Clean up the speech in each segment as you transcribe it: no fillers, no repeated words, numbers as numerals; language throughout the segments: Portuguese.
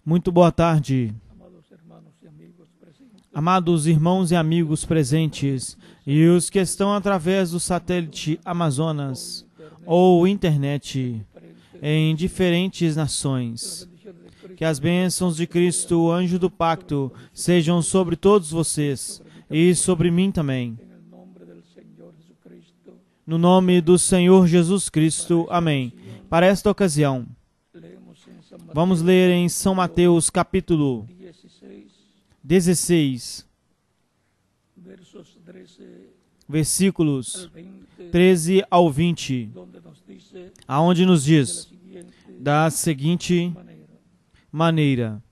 Muito boa tarde, amados irmãos e amigos presentes e os que estão através do satélite Amazonas ou internet em diferentes nações. Que as bênçãos de Cristo, o anjo do pacto, sejam sobre todos vocês e sobre mim também. No nome do Senhor Jesus Cristo. Amém. Para esta ocasião, vamos ler em São Mateus capítulo 16, versículos 13 ao 20, aonde nos diz da seguinte maneira: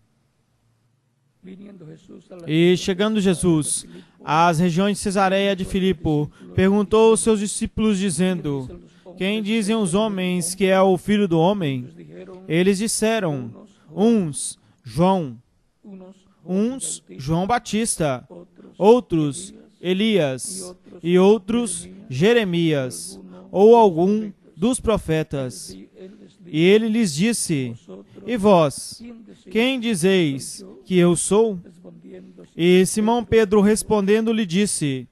E chegando Jesus às regiões de Cesareia de Filipe, perguntou aos seus discípulos dizendo: Quem dizem os homens que é o Filho do Homem? Eles disseram: uns João Batista, outros Elias e outros Jeremias ou algum dos profetas. E ele lhes disse: E vós, quem dizeis que eu sou? E Simão Pedro respondendo lhe disse: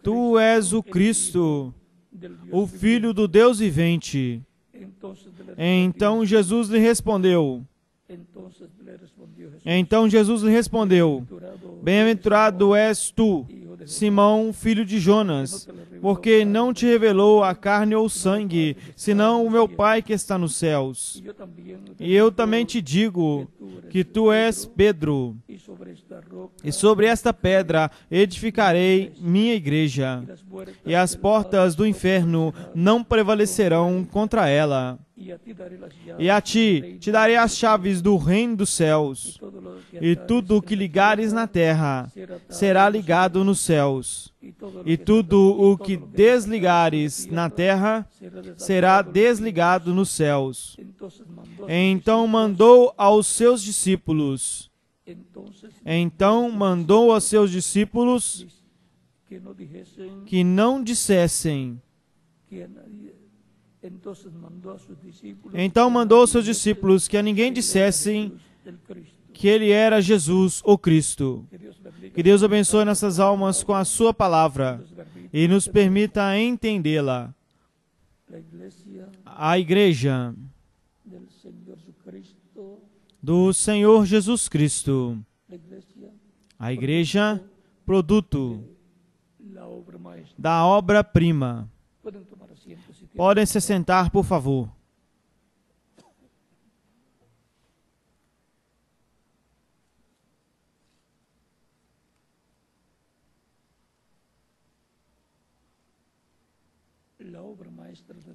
Tu és o Cristo, o Filho do Deus vivente. Então Jesus lhe respondeu: Bem-aventurado és tu, Simão, filho de Jonas, porque não te revelou a carne ou sangue, senão o meu Pai que está nos céus. E eu também te digo que tu és Pedro, e sobre esta pedra edificarei minha igreja, e as portas do inferno não prevalecerão contra ela. E a ti te darei as chaves do reino dos céus, e tudo o que ligares na terra será ligado nos céus, e tudo o que desligares na terra será desligado nos céus. Então mandou aos seus discípulos que não dissessem. Então mandou aos seus discípulos que a ninguém dissessem que ele era Jesus, o Cristo. Que Deus abençoe nossas almas com a sua palavra e nos permita entendê-la. A igreja do Senhor Jesus Cristo. A igreja, produto da obra-prima. Podem se sentar, por favor.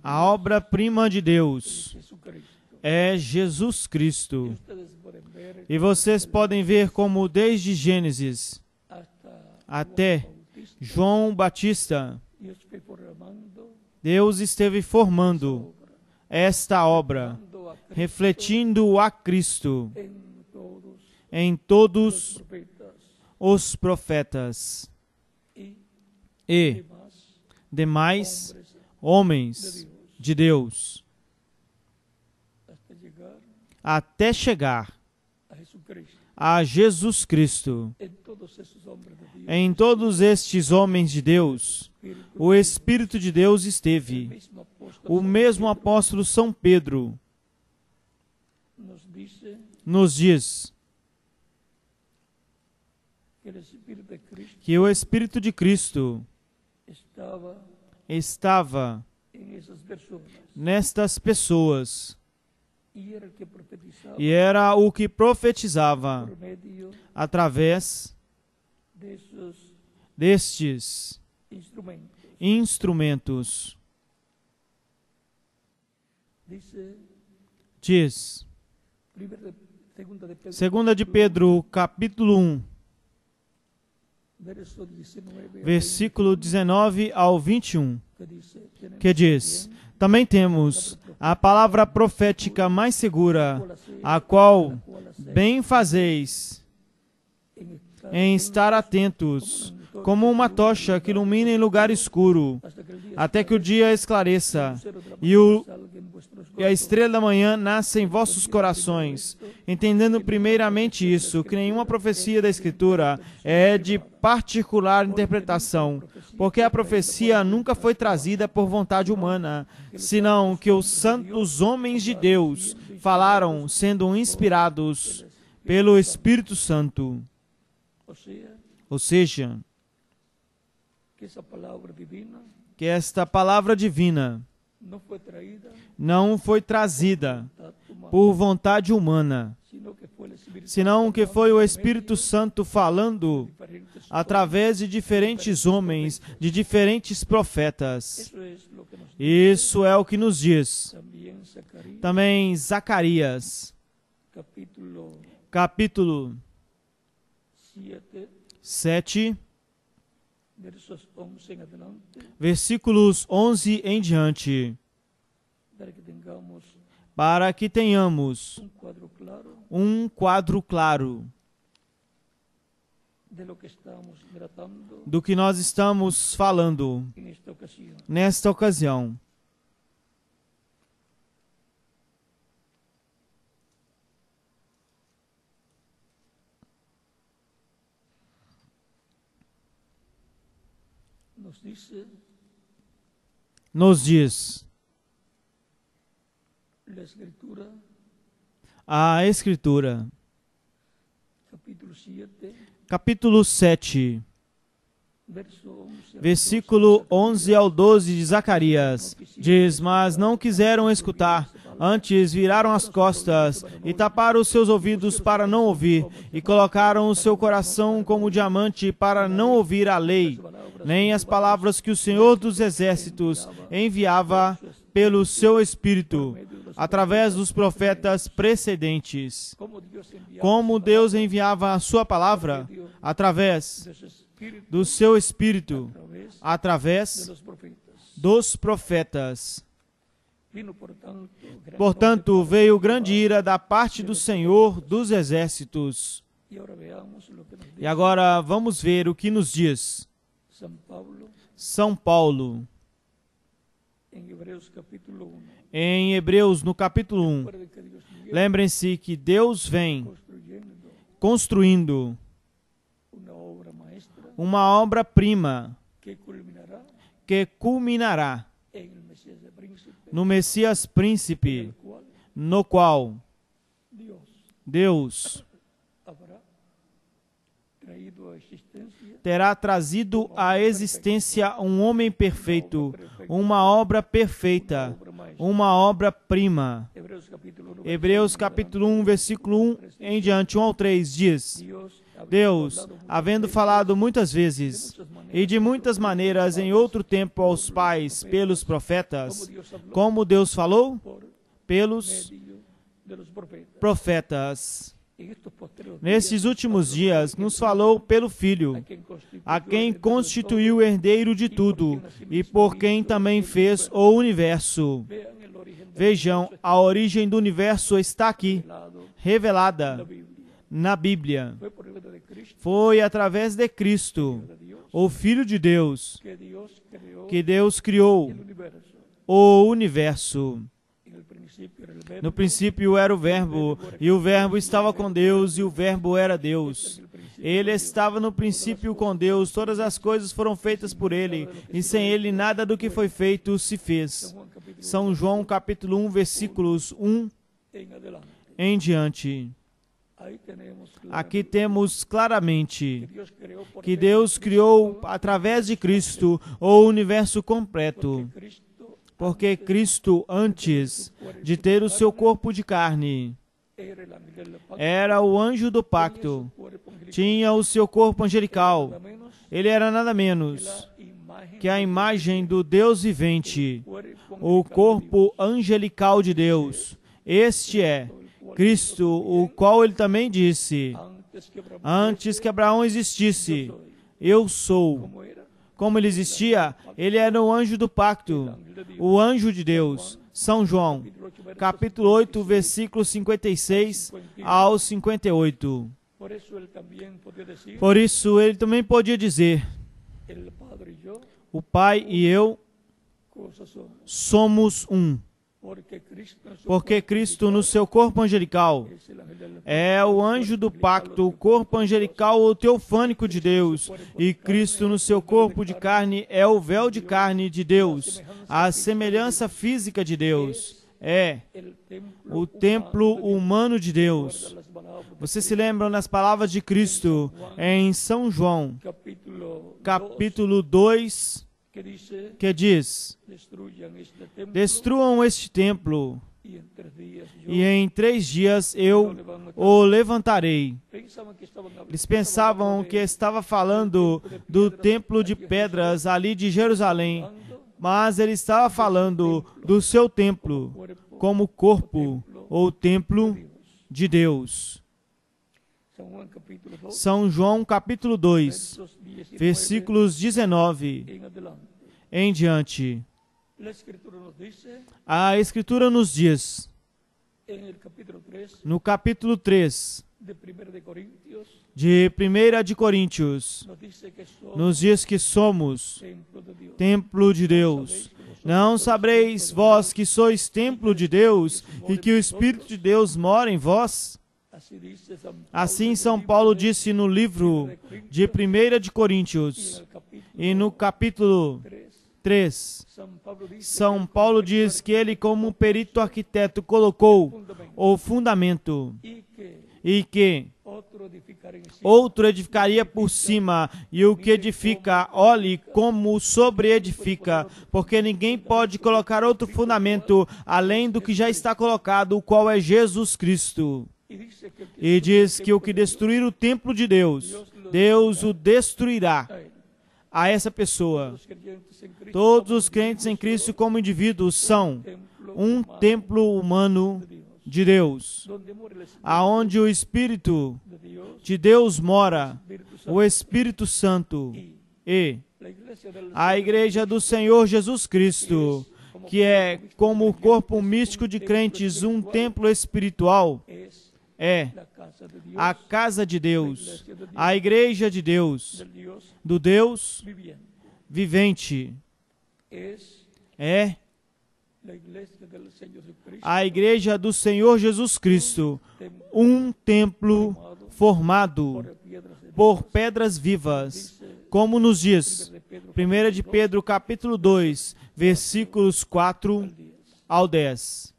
A obra-prima de Deus é Jesus Cristo. E vocês podem ver como desde Gênesis até João Batista, Deus esteve formando esta obra, refletindo a Cristo em todos os profetas e demais homens de Deus, até chegar a Jesus Cristo. Em todos estes homens de Deus, o Espírito de Deus esteve. O mesmo apóstolo São Pedro nos diz que o Espírito de Cristo estava nestas pessoas e era o que profetizava através destes instrumentos. Diz, 2 de Pedro, capítulo 1, versículo 19 ao 21, que diz: Também temos a palavra profética mais segura, a qual bem fazeis em estar atentos como uma tocha que ilumina em lugar escuro, até que o dia esclareça e a estrela da manhã nasça em vossos corações. Entendendo primeiramente isso, que nenhuma profecia da Escritura é de particular interpretação, porque a profecia nunca foi trazida por vontade humana, senão que os santos homens de Deus falaram sendo inspirados pelo Espírito Santo. Ou seja, que esta palavra divina não foi trazida por vontade humana, senão que foi o Espírito Santo falando através de diferentes homens, de diferentes profetas. Isso é o que nos diz. Também Zacarias, capítulo 7, versículos 11 em diante, para que tenhamos um quadro claro do que nós estamos falando nesta ocasião. Nos diz a Escritura, capítulo 7, versículo 11 ao 12 de Zacarias, diz: mas não quiseram escutar, antes viraram as costas e taparam os seus ouvidos para não ouvir, e colocaram o seu coração como diamante para não ouvir a lei, nem as palavras que o Senhor dos Exércitos enviava pelo seu Espírito, através dos profetas precedentes. Como Deus enviava a sua palavra? Através do seu Espírito, através dos profetas. Portanto, veio grande ira da parte do Senhor dos Exércitos. E agora vamos ver o que nos diz São Paulo, em Hebreus, no capítulo 1. Lembrem-se que Deus vem construindo uma obra-prima que culminará no Messias Príncipe, no qual Deus terá trazido à existência um homem perfeito, uma obra perfeita, uma obra-prima. Hebreus capítulo 1, versículo 1 em diante, 1 ao 3, diz: Deus, havendo falado muitas vezes e de muitas maneiras em outro tempo aos pais pelos profetas, como Deus falou? Pelos profetas. Nesses últimos dias, nos falou pelo Filho, a quem constituiu herdeiro de tudo e por quem também fez o universo. Vejam, a origem do universo está aqui, revelada na Bíblia. Foi através de Cristo, o Filho de Deus, que Deus criou o universo. No princípio era o Verbo, e o Verbo estava com Deus, e o Verbo era Deus. Ele estava no princípio com Deus, todas as coisas foram feitas por Ele, e sem Ele nada do que foi feito se fez. São João capítulo 1, versículos 1 em diante. Aqui temos claramente que Deus criou, através de Cristo, o universo completo. Porque Cristo, antes de ter o seu corpo de carne, era o anjo do pacto, tinha o seu corpo angelical. Ele era nada menos que a imagem do Deus vivente, o corpo angelical de Deus. Este é Cristo, o qual ele também disse: antes que Abraão existisse, eu sou. Como ele existia, ele era o anjo do pacto, o anjo de Deus. São João, capítulo 8, versículos 56 ao 58. Por isso, ele também podia dizer: O Pai e eu somos um. Porque Cristo no seu corpo angelical é o anjo do pacto, o corpo angelical ou teofânico de Deus, e Cristo no seu corpo de carne é o véu de carne de Deus, a semelhança física de Deus, é o templo humano de Deus. Você se lembra nas palavras de Cristo em São João, capítulo 2, que diz: destruam este templo, e em 3 dias eu o levantarei. Eles pensavam que estava falando do templo de pedras ali de Jerusalém, mas ele estava falando do seu templo como corpo ou templo de Deus. São João capítulo 2, versículos 19 em diante. A Escritura nos diz, no capítulo 3 de 1 de Coríntios, nos diz que somos templo de Deus. Não sabreis vós que sois templo de Deus e que o Espírito de Deus mora em vós? Assim São Paulo disse no livro de 1 de Coríntios, e no capítulo 3, São Paulo diz que ele, como perito arquiteto, colocou o fundamento e que outro edificaria por cima, e o que edifica, olhe como sobre-edifica, porque ninguém pode colocar outro fundamento além do que já está colocado, o qual é Jesus Cristo. E diz que o que destruir o templo de Deus, Deus o destruirá a essa pessoa. Todos os crentes em Cristo como indivíduos são um templo humano de Deus, aonde o Espírito de Deus mora, o Espírito Santo, e a Igreja do Senhor Jesus Cristo, que é como o corpo místico de crentes, um templo espiritual, é a casa de Deus, a Igreja de Deus, do Deus vivente, é a Igreja do Senhor Jesus Cristo, um templo formado por pedras vivas, como nos diz 1 de Pedro capítulo 2, versículos 4 ao 10.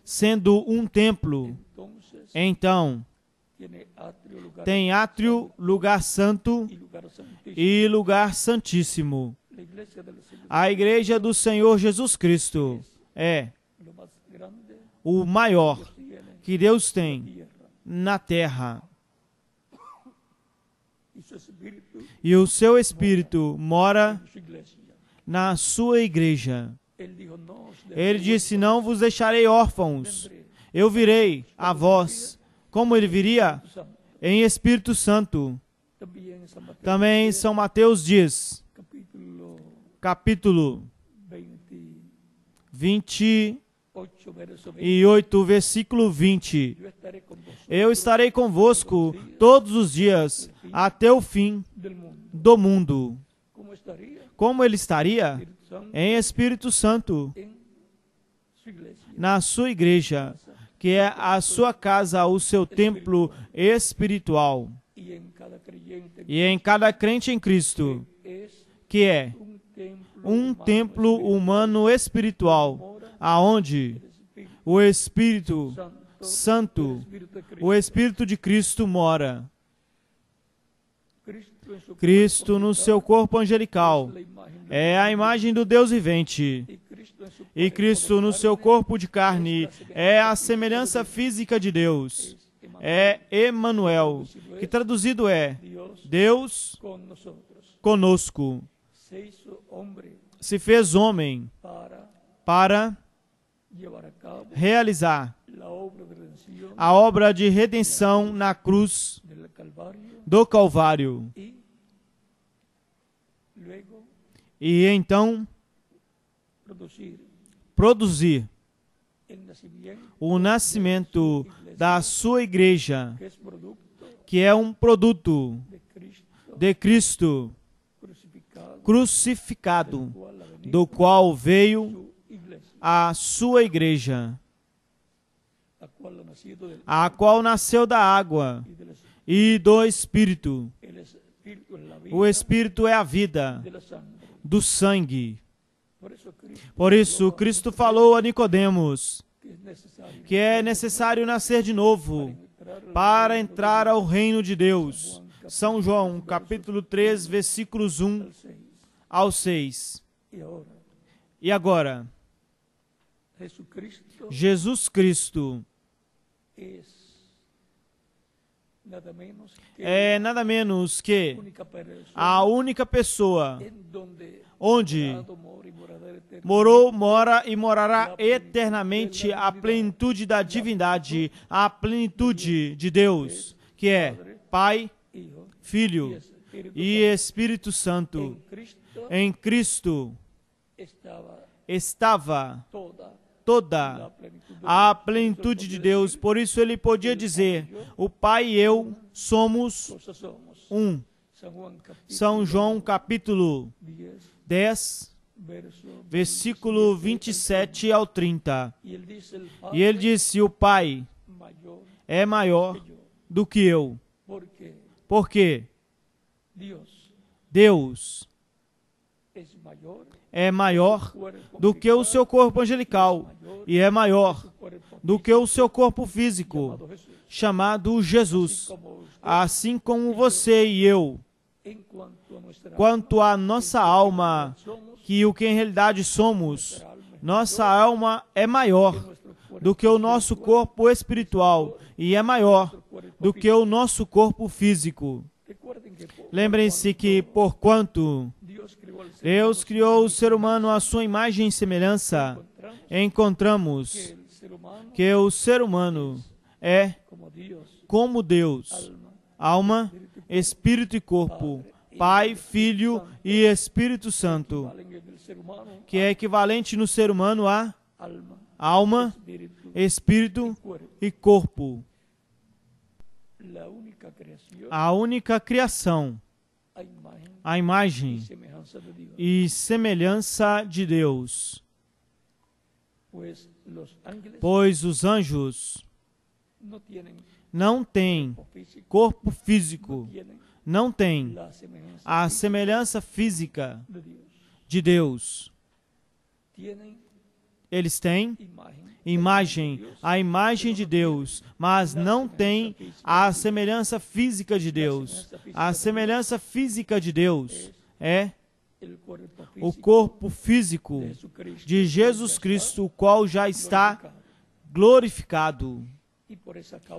Sendo um templo, então, tem átrio, lugar santo e lugar santíssimo. A Igreja do Senhor Jesus Cristo é o maior que Deus tem na terra. E o seu Espírito mora na sua igreja. Ele disse, não vos deixarei órfãos, eu virei a vós. Como ele viria? Em Espírito Santo. Também São Mateus diz, capítulo 28, versículo 20. Eu estarei convosco todos os dias, até o fim do mundo. Como ele estaria? Em Espírito Santo, na sua igreja, que é a sua casa, o seu templo espiritual. E em cada crente em Cristo, que é um templo humano espiritual, aonde o Espírito Santo, o Espírito de Cristo mora. Cristo no seu corpo angelical é a imagem do Deus vivente. E Cristo no seu corpo de carne é a semelhança física de Deus. É Emanuel, que traduzido é Deus conosco. Se fez homem para realizar a obra de redenção na cruz do Calvário. E então produzir o nascimento da sua igreja, que é um produto de Cristo crucificado, do qual veio a sua igreja, a qual nasceu da água e do Espírito. O Espírito é a vida do sangue. Por isso, Cristo falou a Nicodemos que é necessário nascer de novo para entrar ao reino de Deus. São João, capítulo 3, versículos 1 ao 6. E agora, Jesus Cristo é nada menos que a única pessoa onde morou, mora e morará eternamente a plenitude da divindade, a plenitude de Deus, que é Pai, Filho e Espírito Santo. Em Cristo estava toda a plenitude de Deus. Por isso ele podia dizer: o Pai e eu somos um. São João capítulo 10, versículo 27 ao 30. E ele disse: o Pai é maior do que eu. Porque Deus é maior do que o seu corpo angelical e é maior do que o seu corpo físico, chamado Jesus. Assim como você e eu, quanto à nossa alma, que o que em realidade somos, nossa alma é maior do que o nosso corpo espiritual e é maior do que o nosso corpo físico. Lembrem-se que, porquanto Deus criou o ser humano à sua imagem e semelhança, encontramos que o ser humano é como Deus, alma, espírito e corpo, Pai, Filho e Espírito Santo, que é equivalente no ser humano a alma, espírito e corpo. A única criação, a imagem e semelhança de Deus. Pois os anjos não têm corpo físico, não têm a semelhança física de Deus. Eles têm imagem, a imagem de Deus, mas não têm a semelhança física de Deus. A semelhança física de Deus é o corpo físico de Jesus Cristo, o qual já está glorificado.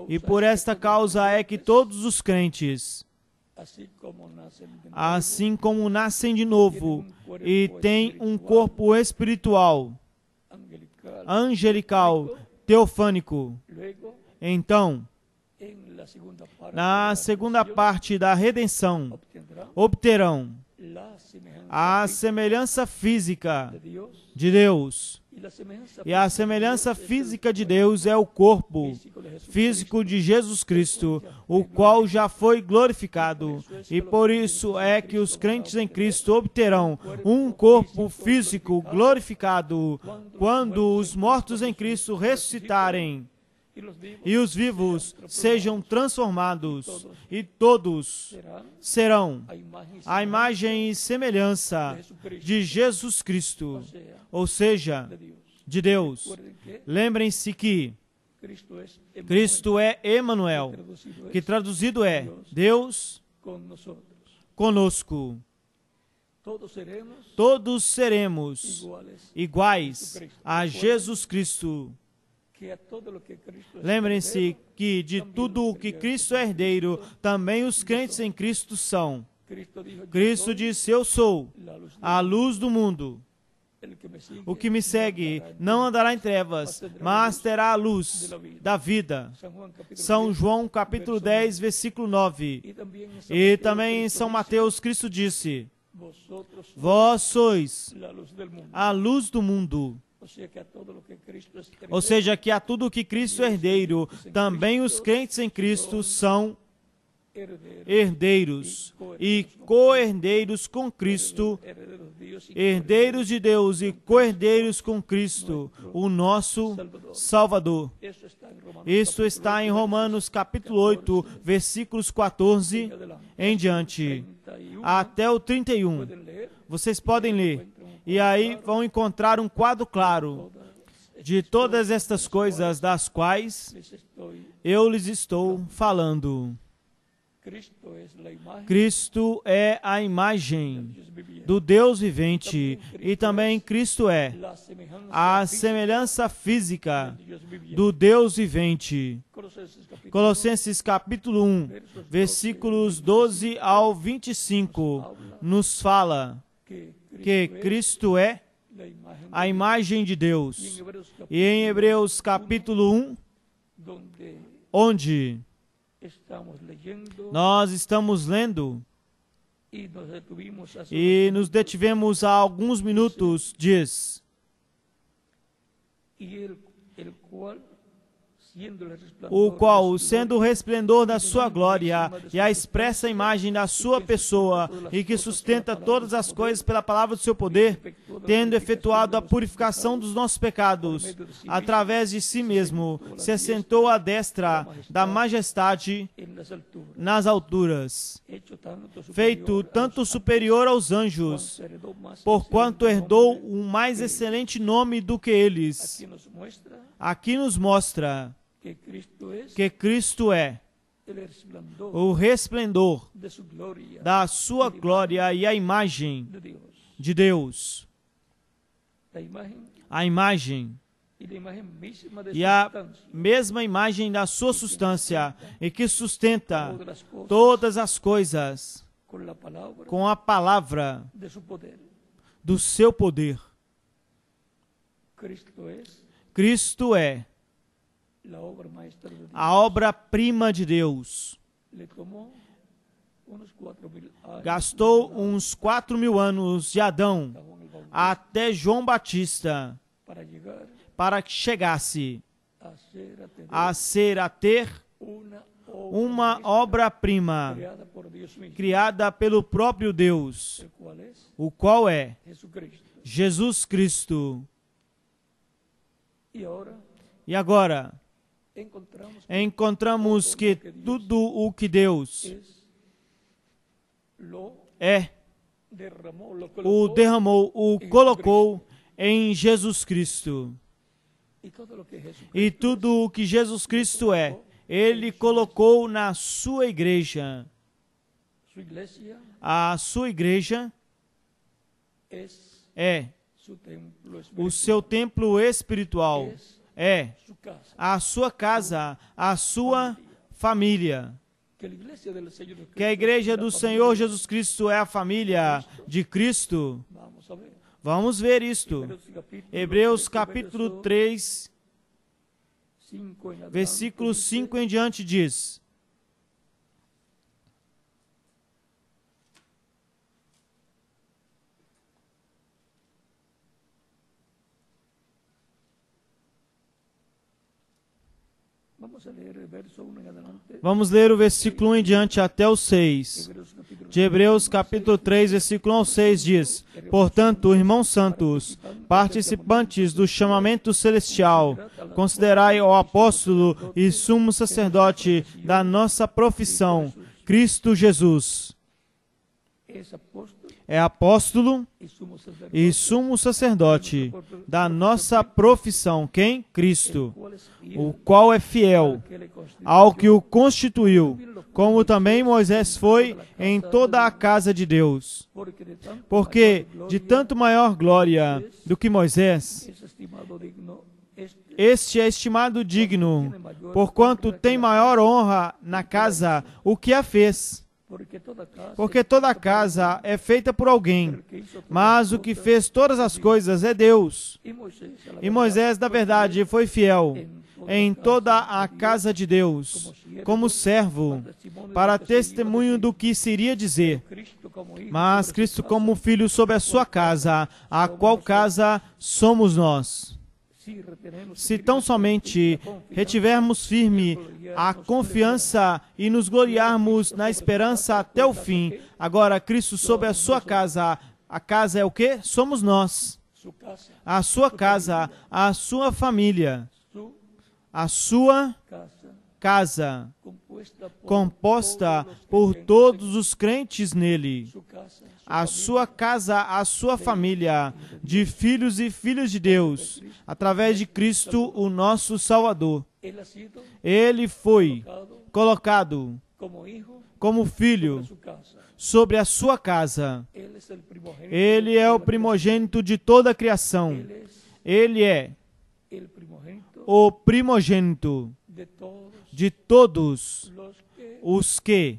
E por esta causa é que todos os crentes, assim como nascem de novo e têm um corpo espiritual, angelical, teofânico, então, na segunda parte da redenção, obterão a semelhança física de Deus. E a semelhança física de Deus é o corpo físico de Jesus Cristo, o qual já foi glorificado. E por isso é que os crentes em Cristo obterão um corpo físico glorificado quando os mortos em Cristo ressuscitarem e os vivos sejam transformados, e todos serão a imagem e semelhança de Jesus Cristo, ou seja, de Deus. Lembrem-se que Cristo é Emanuel, que traduzido é Deus conosco. Todos seremos iguais a Jesus Cristo. Lembrem-se que de tudo o que Cristo é herdeiro, também os crentes em Cristo são. Cristo disse: eu sou a luz do mundo. O que me segue não andará em trevas, mas terá a luz da vida. São João capítulo 10, versículo 9. E também em São Mateus, Cristo disse: vós sois a luz do mundo. Ou seja, que a tudo o que Cristo é herdeiro, também os crentes em Cristo são herdeiros e co-herdeiros com Cristo, herdeiros de Deus e co-herdeiros com Cristo, o nosso Salvador. Isso está em Romanos capítulo 8, versículos 14 em diante, até o 31. Vocês podem ler, e aí vão encontrar um quadro claro de todas estas coisas das quais eu lhes estou falando. Cristo é a imagem do Deus vivente e também Cristo é a semelhança física do Deus vivente. Colossenses capítulo 1, versículos 12 ao 25, nos fala que Cristo é a imagem de Deus. E em Hebreus capítulo 1, onde nós estamos lendo e nos detivemos há alguns minutos, diz: o qual, sendo o resplendor da sua glória e a expressa imagem da sua pessoa, e que sustenta todas as coisas pela palavra do seu poder, tendo efetuado a purificação dos nossos pecados, através de si mesmo, se assentou à destra da majestade nas alturas, feito tanto superior aos anjos, porquanto herdou um mais excelente nome do que eles. Aqui nos mostra que Cristo é o resplendor da sua glória e a imagem de Deus. A imagem e a mesma imagem da sua substância, e que sustenta todas as coisas com a palavra do seu poder. Cristo é a obra-prima de Deus. Gastou uns 4.000 anos de Adão até João Batista para que chegasse a ter uma obra-prima criada pelo próprio Deus, o qual é Jesus Cristo. E agora, encontramos que tudo o que Deus derramou, o colocou em Jesus Cristo. E tudo o que Jesus Cristo é, Ele colocou na sua igreja. A sua igreja é o seu templo espiritual, é a sua casa, a sua família. Que a igreja do Senhor Jesus Cristo é a família de Cristo. Vamos ver isto. Hebreus capítulo 3, versículo 5 em diante diz: Vamos ler o versículo 1 em diante até o 6. De Hebreus capítulo 3, versículo 1 ao 6 diz: Portanto, irmãos santos, participantes do chamamento celestial, considerai o apóstolo e sumo sacerdote da nossa profissão, Cristo Jesus. É apóstolo e sumo sacerdote da nossa profissão. Quem? Cristo, o qual é fiel ao que o constituiu, como também Moisés foi em toda a casa de Deus. Porque de tanto maior glória do que Moisés, este é estimado digno, porquanto tem maior honra na casa o que a fez. Porque toda casa é feita por alguém, mas o que fez todas as coisas é Deus. E Moisés, na verdade, foi fiel em toda a casa de Deus, como servo, para testemunho do que se iria dizer. Mas Cristo como filho sobre a sua casa, a qual casa somos nós. Se tão somente retivermos firme a confiança e nos gloriarmos na esperança até o fim. Agora, Cristo sobre a sua casa. A casa é o quê? Somos nós. A sua casa, a sua família, a sua casa, composta por todos os crentes nele. A sua casa, a sua família, de filhos e filhas de Deus, através de Cristo, o nosso Salvador. Ele foi colocado como filho sobre a sua casa. Ele é o primogênito de toda a criação. Ele é o primogênito de todos os que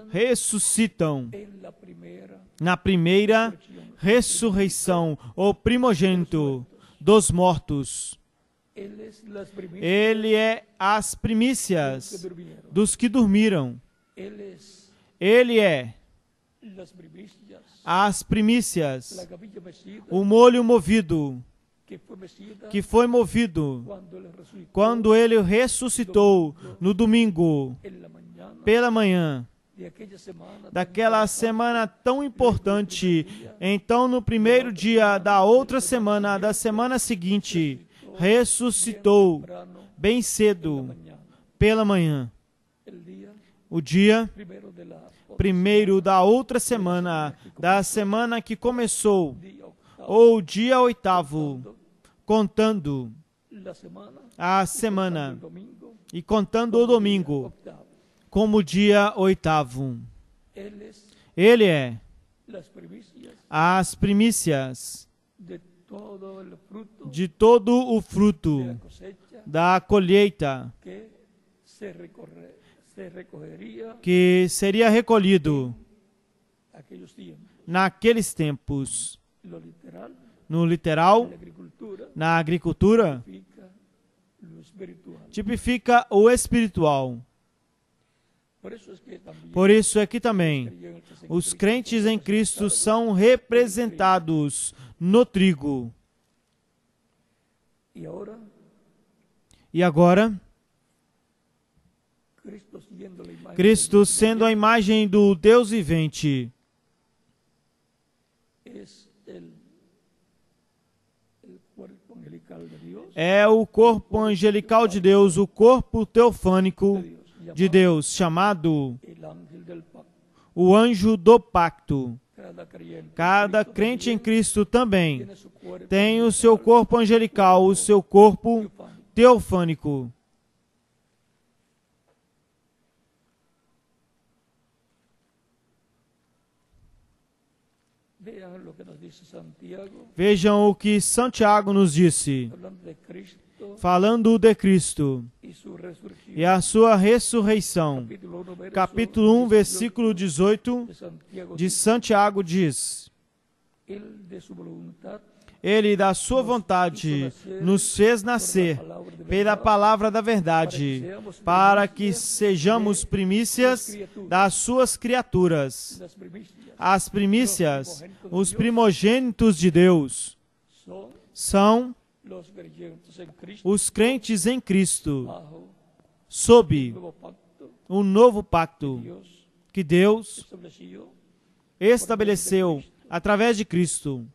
ressuscitam na primeira ressurreição, o primogênito dos mortos. Ele é as primícias dos que dormiram. Ele é as primícias, o molho movido, que foi movido quando ele ressuscitou no domingo, pela manhã, daquela semana tão importante. Então, no primeiro dia da outra semana, da semana seguinte, ressuscitou bem cedo, pela manhã. O dia primeiro da outra semana, da semana que começou, ou o dia oitavo, contando a semana e contando o domingo como dia oitavo. Ele é as primícias de todo o fruto da colheita que seria recolhido naqueles tempos. No literal, na agricultura, tipifica o espiritual. Por isso é que também os crentes em Cristo são representados no trigo. E agora, Cristo sendo a imagem do Deus vivente, é o corpo angelical de Deus, o corpo teofânico de Deus, chamado o anjo do pacto. Cada crente em Cristo também tem o seu corpo angelical, o seu corpo teofânico. Vejam o que Santiago nos disse, falando de Cristo e a sua ressurreição. Capítulo 1, versículo 18 de Santiago diz: Ele, da sua vontade, nos fez nascer pela palavra da verdade, para que sejamos primícias das suas criaturas. As primícias, os primogênitos de Deus, são os crentes em Cristo, sob o novo pacto que Deus estabeleceu através de Cristo.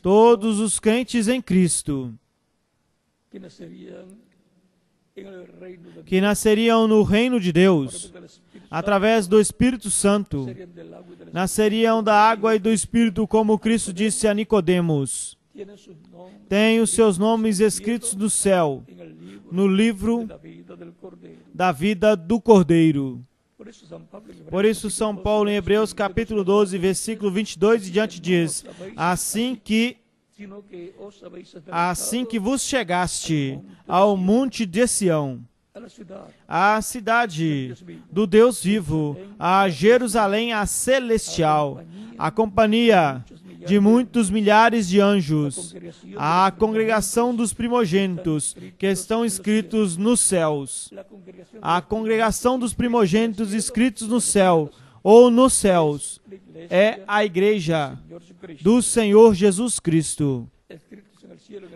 Todos os crentes em Cristo que nasceriam no reino de Deus através do Espírito Santo, nasceriam da água e do Espírito, como Cristo disse a Nicodemos. Tem os seus nomes escritos no céu, no livro da vida do Cordeiro. Por isso, São Paulo, em Hebreus, capítulo 12, versículo 22 e diante, diz: Assim que vos chegaste ao monte de Sião, à cidade do Deus vivo, a Jerusalém, a celestial, a companhia de muitos milhares de anjos, a congregação dos primogênitos que estão escritos nos céus, a congregação dos primogênitos escritos no céu ou nos céus, é a igreja do Senhor Jesus Cristo,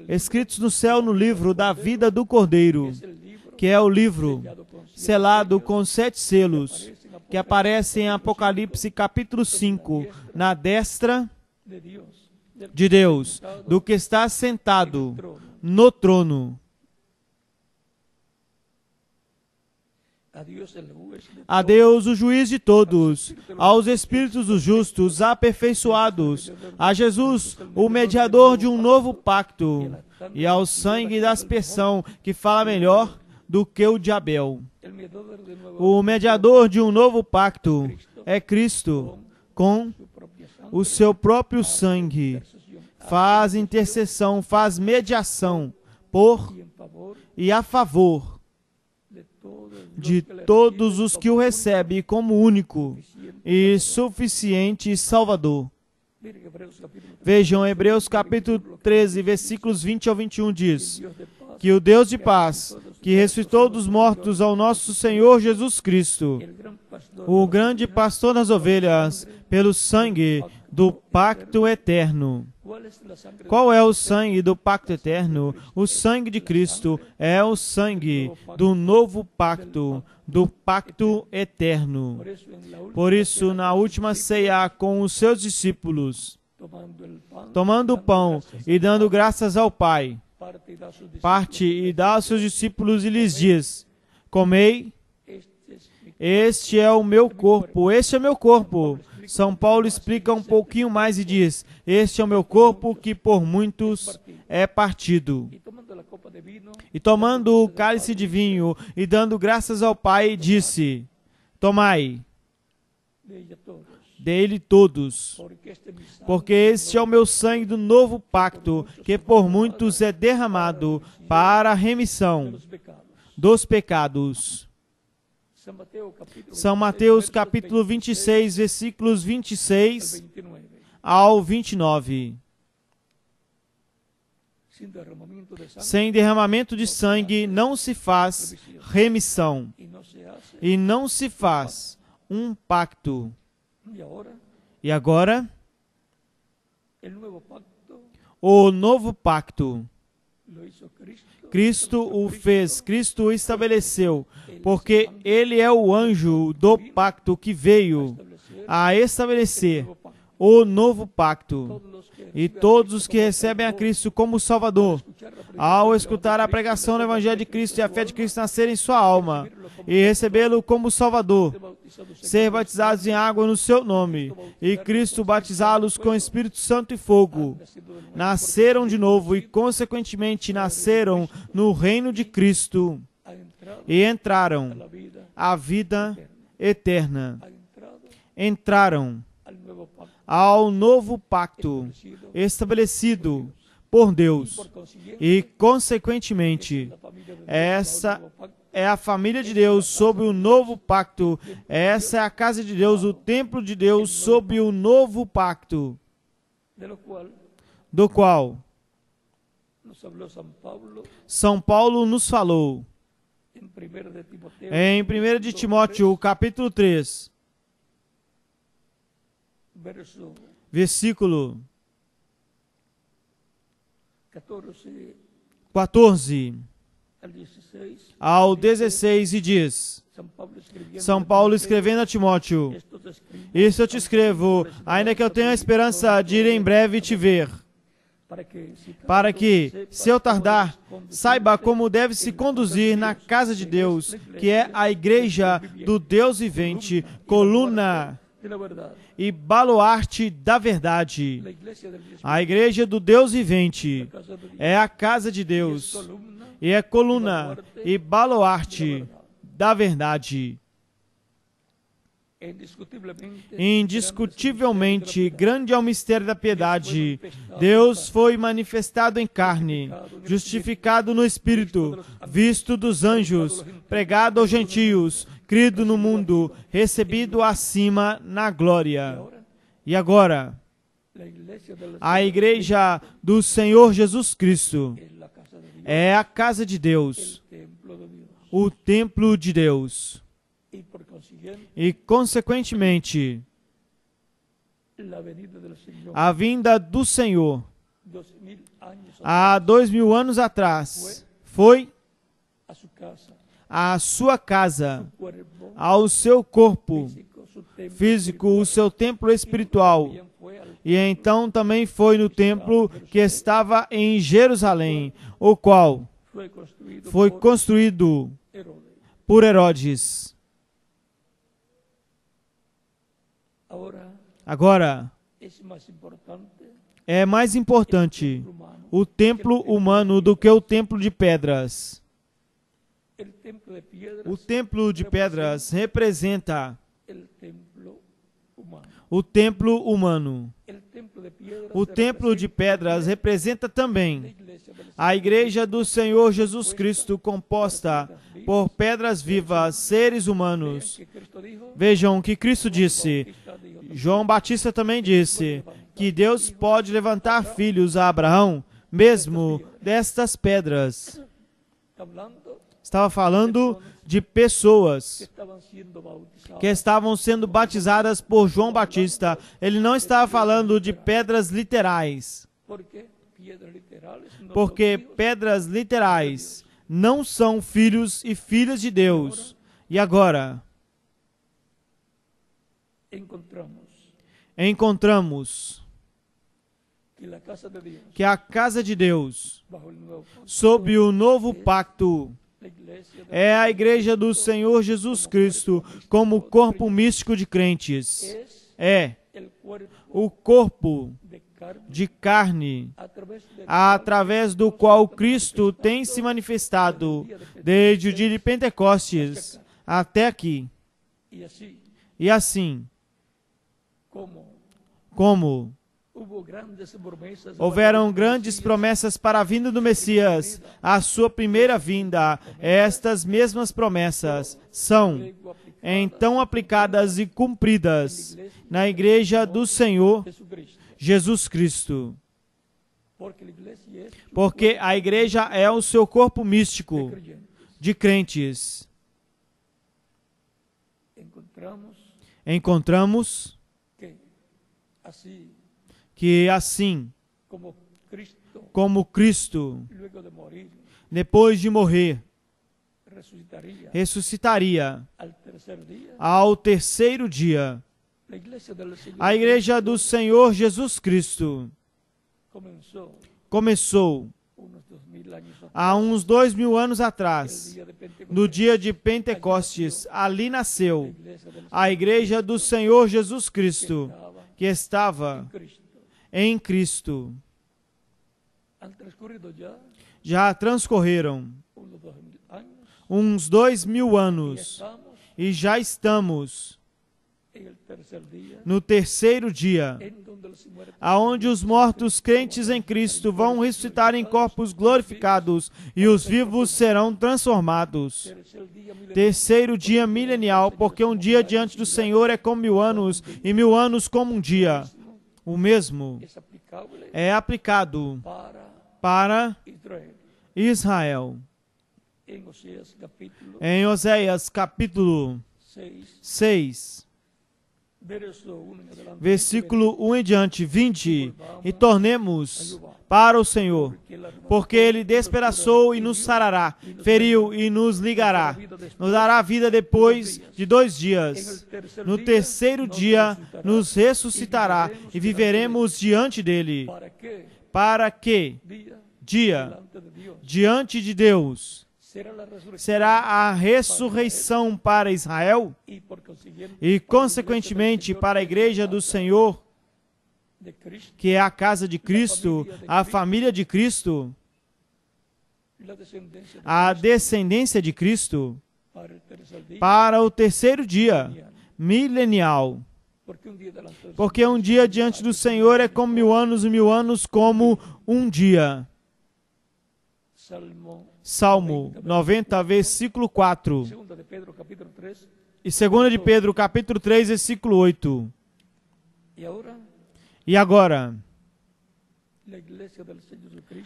escritos no céu no livro da vida do Cordeiro, que é o livro selado com 7 selos, que aparece em Apocalipse capítulo 5, na destra de Deus, do que está sentado no trono. A Deus, o juiz de todos, aos espíritos dos justos aperfeiçoados, a Jesus, o mediador de um novo pacto, e ao sangue da aspersão, que fala melhor do que o de Abel. O mediador de um novo pacto é Cristo, com o seu próprio sangue. Faz intercessão, faz mediação por e a favor de todos os que o recebem como único e suficiente Salvador. Vejam, Hebreus capítulo 13, versículos 20 ao 21 diz que o Deus de paz, que ressuscitou dos mortos ao nosso Senhor Jesus Cristo, o grande pastor das ovelhas, pelo sangue do pacto eterno. Qual é o sangue do pacto eterno? O sangue de Cristo é o sangue do novo pacto, do pacto eterno. Por isso, na última ceia com os seus discípulos, tomando o pão e dando graças ao Pai, parte e dá aos seus discípulos e lhes diz: comei, este é o meu corpo, este é meu corpo. São Paulo explica um pouquinho mais e diz: este é o meu corpo que por muitos é partido. E tomando o cálice de vinho e dando graças ao Pai, disse: tomai dele todos, porque este é o meu sangue do novo pacto, que por muitos é derramado para a remissão dos pecados. São Mateus capítulo 26, versículos 26 ao 29. Sem derramamento de sangue não se faz remissão e não se faz um pacto. E agora, o novo pacto, Cristo o fez, Cristo o estabeleceu, porque Ele é o anjo do pacto que veio a estabelecer o novo pacto. E todos os que recebem a Cristo como Salvador, ao escutar a pregação do Evangelho de Cristo e a fé de Cristo nascer em sua alma, e recebê-lo como Salvador, ser batizados em água no seu nome, e Cristo batizá-los com Espírito Santo e fogo, nasceram de novo e, consequentemente, nasceram no reino de Cristo e entraram à vida eterna. Entraram ao novo pacto estabelecido por Deus. E, consequentemente, essa é a família de Deus sob o novo pacto. Essa é a casa de Deus, o templo de Deus sob o novo pacto, do qual São Paulo nos falou em 1 de Timóteo, capítulo 3, versículo 14 ao 16, e diz: São Paulo escrevendo a Timóteo: isso eu te escrevo, ainda que eu tenha a esperança de ir em breve te ver, para que, se eu tardar, saiba como deve se conduzir na casa de Deus, que é a igreja do Deus vivente, coluna e baluarte da verdade. A igreja do Deus vivente é a casa de Deus, e é coluna e baluarte da verdade. Indiscutivelmente, grande é o mistério da piedade. Deus foi manifestado em carne, justificado no Espírito, visto dos anjos, pregado aos gentios, crido no mundo, recebido acima na glória. E agora, a igreja do Senhor Jesus Cristo é a casa de Deus, o templo de Deus. E, consequentemente, A vinda do Senhor, há 2000 anos atrás, foi à sua casa, ao seu corpo físico, o seu templo espiritual. E então também foi no templo que estava em Jerusalém, o qual foi construído por Herodes. Agora, é mais importante o templo humano do que o templo de pedras. O templo de pedras representa o templo humano. O templo de pedras representa também a igreja do Senhor Jesus Cristo, composta por pedras vivas, seres humanos. Vejam o que Cristo disse. João Batista também disse que Deus pode levantar filhos a Abraão, mesmo destas pedras. Estava falando de pessoas que estavam sendo batizadas por João Batista. Ele não estava falando de pedras literais, porque pedras literais não são filhos e filhas de Deus. E agora, encontramos que a casa de Deus, sob o novo pacto, é a igreja do Senhor Jesus Cristo como corpo místico de crentes. É o corpo de carne através do qual Cristo tem se manifestado desde o dia de Pentecostes até aqui. E assim, como houveram grandes promessas para a vinda do Messias, a sua primeira vinda, estas mesmas promessas são então aplicadas e cumpridas na igreja do Senhor Jesus Cristo. Porque a igreja é o seu corpo místico de crentes. Encontramos que assim como Cristo, depois de morrer, ressuscitaria ao terceiro dia. A igreja do Senhor Jesus Cristo começou há uns 2000 anos atrás, no dia de Pentecostes. Ali nasceu a igreja do Senhor Jesus Cristo, que estava em Cristo. Já transcorreram uns 2000 anos e já estamos no terceiro dia, aonde os mortos crentes em Cristo vão ressuscitar em corpos glorificados e os vivos serão transformados. Terceiro dia milenial, porque um dia diante do Senhor é como 1000 anos e 1000 anos como um dia. O mesmo é aplicado para Israel. Em Oséias capítulo 6, versículo 1 em diante, 20, e tornemos para o Senhor, porque Ele despedaçou e nos sarará, feriu e nos ligará, nos dará vida depois de 2 dias. No terceiro dia nos ressuscitará e viveremos diante dele. Para que dia diante de Deus será a ressurreição para Israel e, consequentemente, para a igreja do Senhor, que é a casa de Cristo, a família de Cristo, a descendência de Cristo, para o terceiro dia milenial. Porque um dia diante do Senhor é como 1000 anos e 1000 anos como um dia. Salmo 90, versículo 4. E 2 de Pedro, capítulo 3, versículo 8. E agora,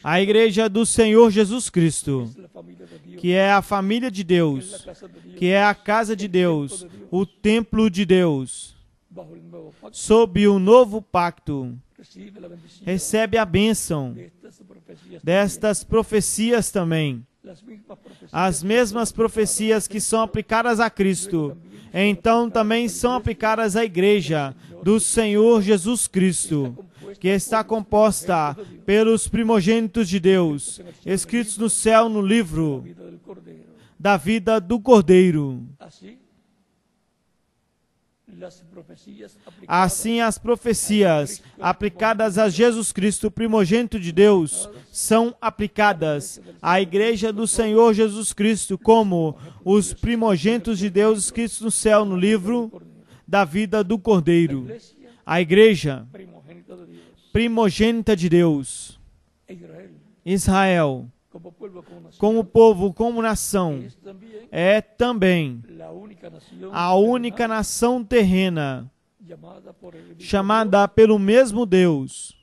a igreja do Senhor Jesus Cristo, que é a família de Deus, que é a casa de Deus, o templo de Deus, sob o novo pacto, recebe a bênção destas profecias também. As mesmas profecias que são aplicadas a Cristo, então também são aplicadas à igreja do Senhor Jesus Cristo, que está composta pelos primogênitos de Deus, escritos no céu no livro da vida do Cordeiro. Assim, as profecias aplicadas a Jesus Cristo, primogênito de Deus, são aplicadas à igreja do Senhor Jesus Cristo como os primogênitos de Deus escritos no céu no livro da vida do Cordeiro. A igreja primogênita de Deus, Israel, como povo, como nação, é também a única nação terrena chamada pelo mesmo Deus,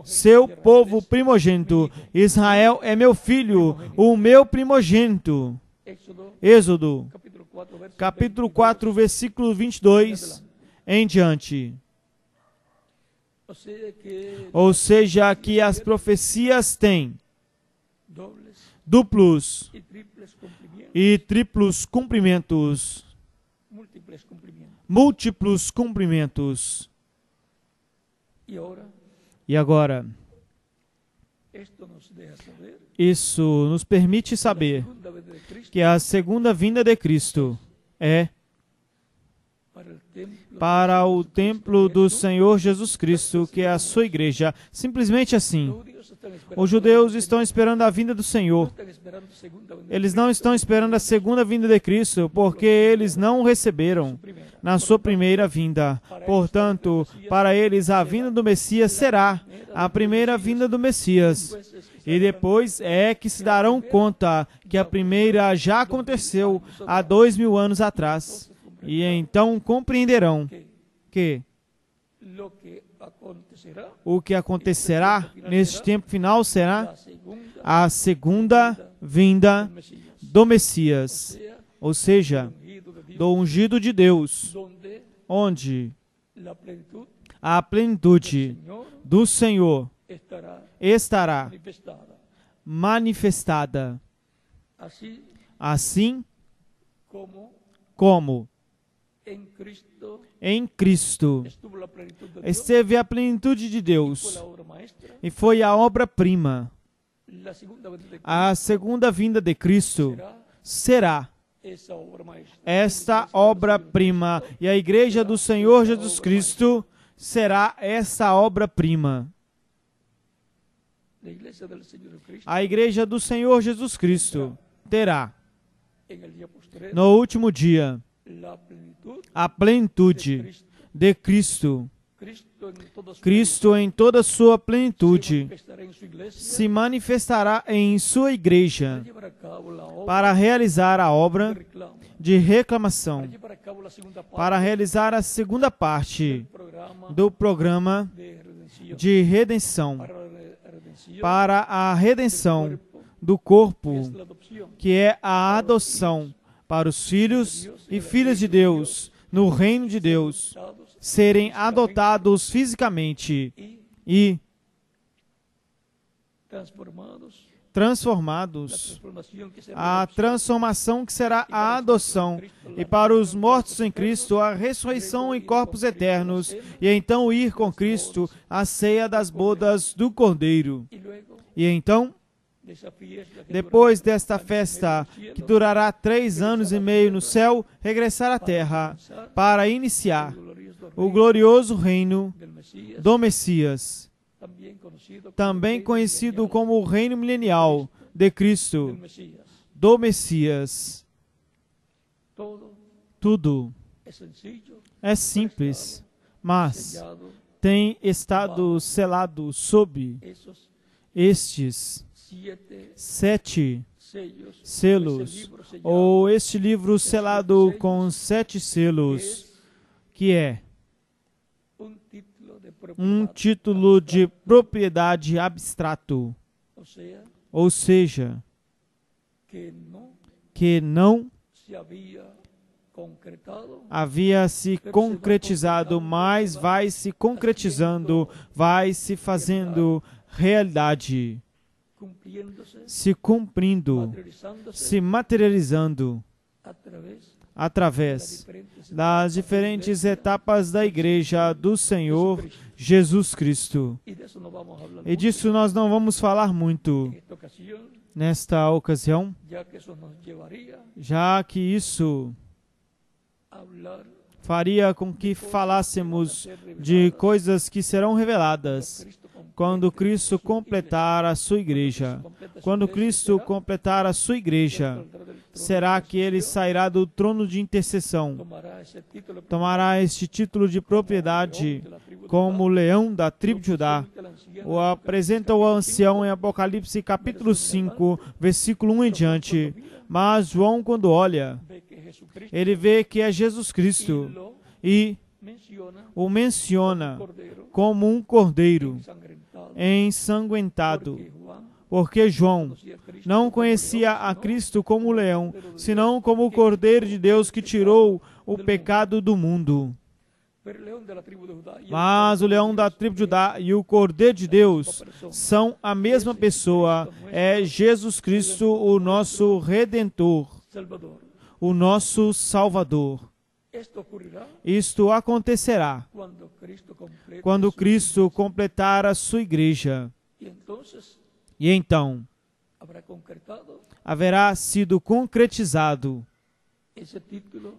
seu povo primogênito. Israel é meu filho, o meu primogênito. Êxodo, capítulo 4, versículo 22 em diante. Ou seja, que as profecias têm duplos e triplos cumprimentos, múltiplos cumprimentos. E agora, isso nos permite saber que a segunda vinda de Cristo é para o templo do Senhor Jesus Cristo, que é a sua igreja. Simplesmente assim. Os judeus estão esperando a vinda do Senhor. Eles não estão esperando a segunda vinda de Cristo, porque eles não o receberam na sua primeira vinda. Portanto, para eles, a vinda do Messias será a primeira vinda do Messias. E depois é que se darão conta que a primeira já aconteceu há 2000 anos atrás. E então compreenderão que o que acontecerá neste tempo final será a segunda vinda do Messias, ou seja, do ungido de Deus, onde a plenitude do Senhor estará manifestada, assim como em Cristo esteve a plenitude de Deus e foi a obra-prima. A segunda vinda de Cristo será esta obra-prima, e a igreja do Senhor Jesus Cristo será essa obra-prima. A igreja do Senhor Jesus Cristo terá, no último dia, a plenitude de Cristo. Cristo em toda a sua plenitude se manifestará em sua igreja para realizar a obra de reclamação, para realizar a segunda parte do programa de redenção, para a redenção do corpo, que é a adoção para os filhos e filhas de Deus no reino de Deus serem adotados fisicamente e transformados, a transformação que será a adoção, e para os mortos em Cristo a ressurreição em corpos eternos, e então ir com Cristo à ceia das bodas do Cordeiro. E então, depois desta festa, que durará 3 anos e meio no céu, regressar à terra para iniciar o glorioso reino do Messias, também conhecido como o reino milenial de Cristo, do Messias. Tudo é simples, mas tem estado selado sob estes 7 selos, ou este livro selado com 7 selos, que é um título de propriedade abstrato, ou seja, que não havia se concretizado, mas vai se concretizando, vai se fazendo realidade, se cumprindo, se materializando através das diferentes etapas da Igreja do Senhor Jesus Cristo. E disso nós não vamos falar muito nesta ocasião, já que isso faria com que falássemos de coisas que serão reveladas quando Cristo completar a sua igreja. Quando Cristo completar a sua igreja, será que ele sairá do trono de intercessão, tomará este título de propriedade como leão da tribo de Judá. O apresenta o ancião em Apocalipse capítulo 5, versículo 1 em diante. Mas João, quando olha, ele vê que é Jesus Cristo e o menciona como um cordeiro ensanguentado, porque João não conhecia a Cristo como leão, senão como o Cordeiro de Deus que tirou o pecado do mundo. Mas o leão da tribo de Judá e o Cordeiro de Deus são a mesma pessoa, é Jesus Cristo, o nosso Redentor, o nosso Salvador. Isto acontecerá quando Cristo completar a sua igreja. E então haverá sido concretizado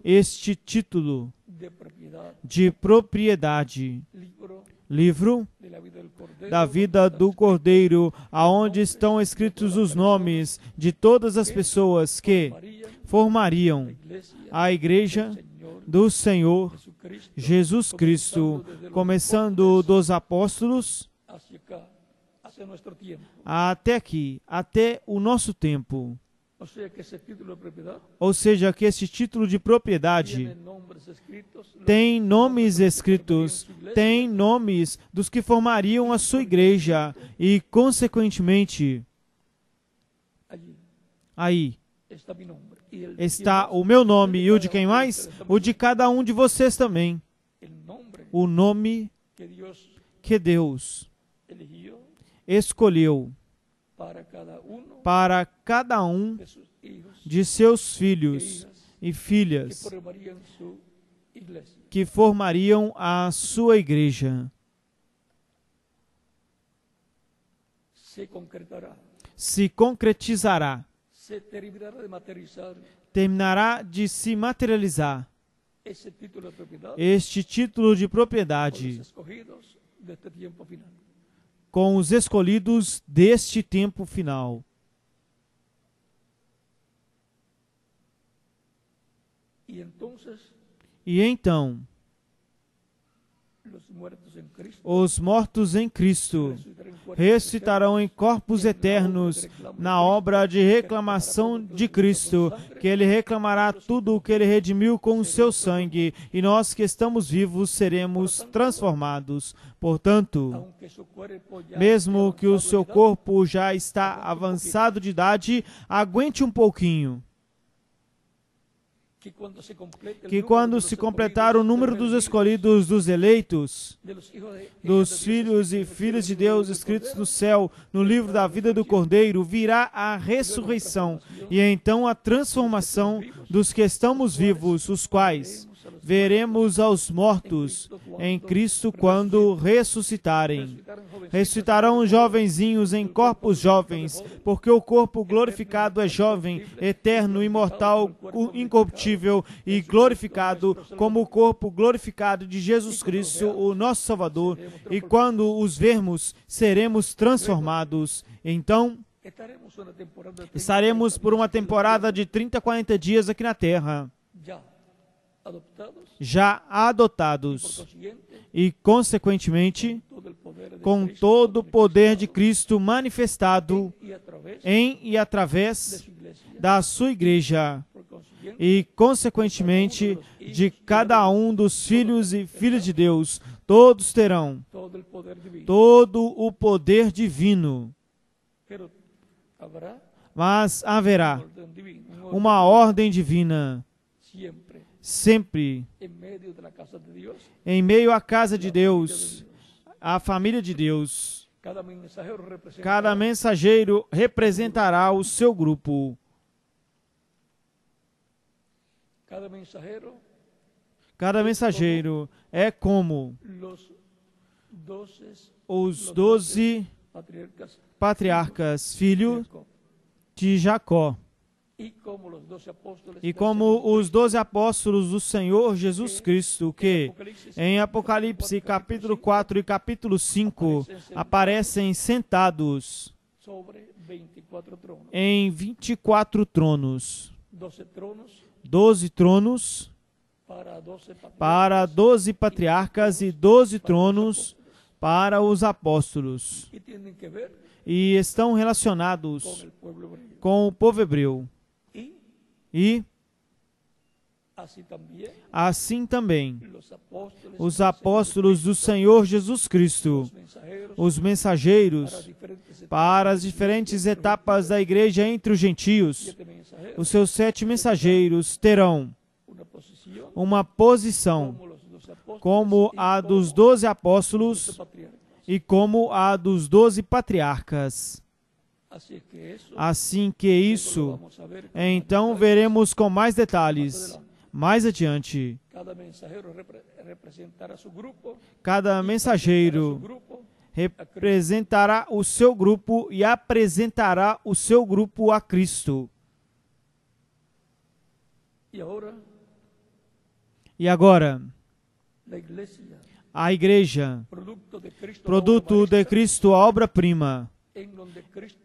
este título de propriedade, livro da vida do Cordeiro, aonde estão escritos os nomes de todas as pessoas que formariam a igreja do Senhor Jesus Cristo, começando dos apóstolos até aqui, até o nosso tempo. Ou seja, que esse título de propriedade tem nomes escritos, tem nomes dos que formariam a sua igreja e, consequentemente, aí está o meu nome e o de quem mais? O de cada um de vocês também. O nome que Deus escolheu para cada um de seus filhos e filhas que formariam a sua igreja. Se concretizará. Terminará de se materializar este título de propriedade com os escolhidos deste tempo final. E então, os mortos em Cristo ressuscitarão em corpos eternos na obra de reclamação de Cristo, que Ele reclamará tudo o que Ele redimiu com o seu sangue, e nós que estamos vivos seremos transformados. Portanto, mesmo que o seu corpo já está avançado de idade, aguente um pouquinho. Que quando se completar o número dos escolhidos, dos eleitos, dos filhos e filhas de Deus escritos no céu, no livro da vida do Cordeiro, virá a ressurreição e então a transformação dos que estamos vivos, os quais veremos aos mortos em Cristo quando ressuscitarem. Ressuscitarão jovenzinhos em corpos jovens, porque o corpo glorificado é jovem, eterno, imortal, incorruptível e glorificado, como o corpo glorificado de Jesus Cristo, o nosso Salvador, e quando os vermos, seremos transformados. Então, estaremos por uma temporada de 30 a 40 dias aqui na Terra, já adotados e, consequentemente, com todo o poder de Cristo manifestado em e através da sua igreja e, consequentemente, de cada um dos filhos e filhas de Deus. Todos terão todo o poder divino, mas haverá uma ordem divina sempre, em meio à casa de Deus, à família de Deus. Cada mensageiro representará o seu grupo. Cada mensageiro é como os 12 patriarcas, filho de Jacó. E como os 12 apóstolos do Senhor Jesus Cristo, que em Apocalipse capítulo 4 e capítulo 5 aparecem sentados em 24 tronos. 12 tronos para 12 patriarcas e 12 tronos para os apóstolos. E estão relacionados com o povo hebreu. E assim também os apóstolos do Senhor Jesus Cristo, os mensageiros para as diferentes etapas da igreja entre os gentios, os seus 7 mensageiros terão uma posição como a dos 12 apóstolos e como a dos 12 patriarcas. Assim que isso, então veremos com mais detalhes mais adiante. Cada mensageiro representará o seu grupo e apresentará o seu grupo a Cristo. E agora, a igreja, produto de Cristo, a obra-prima,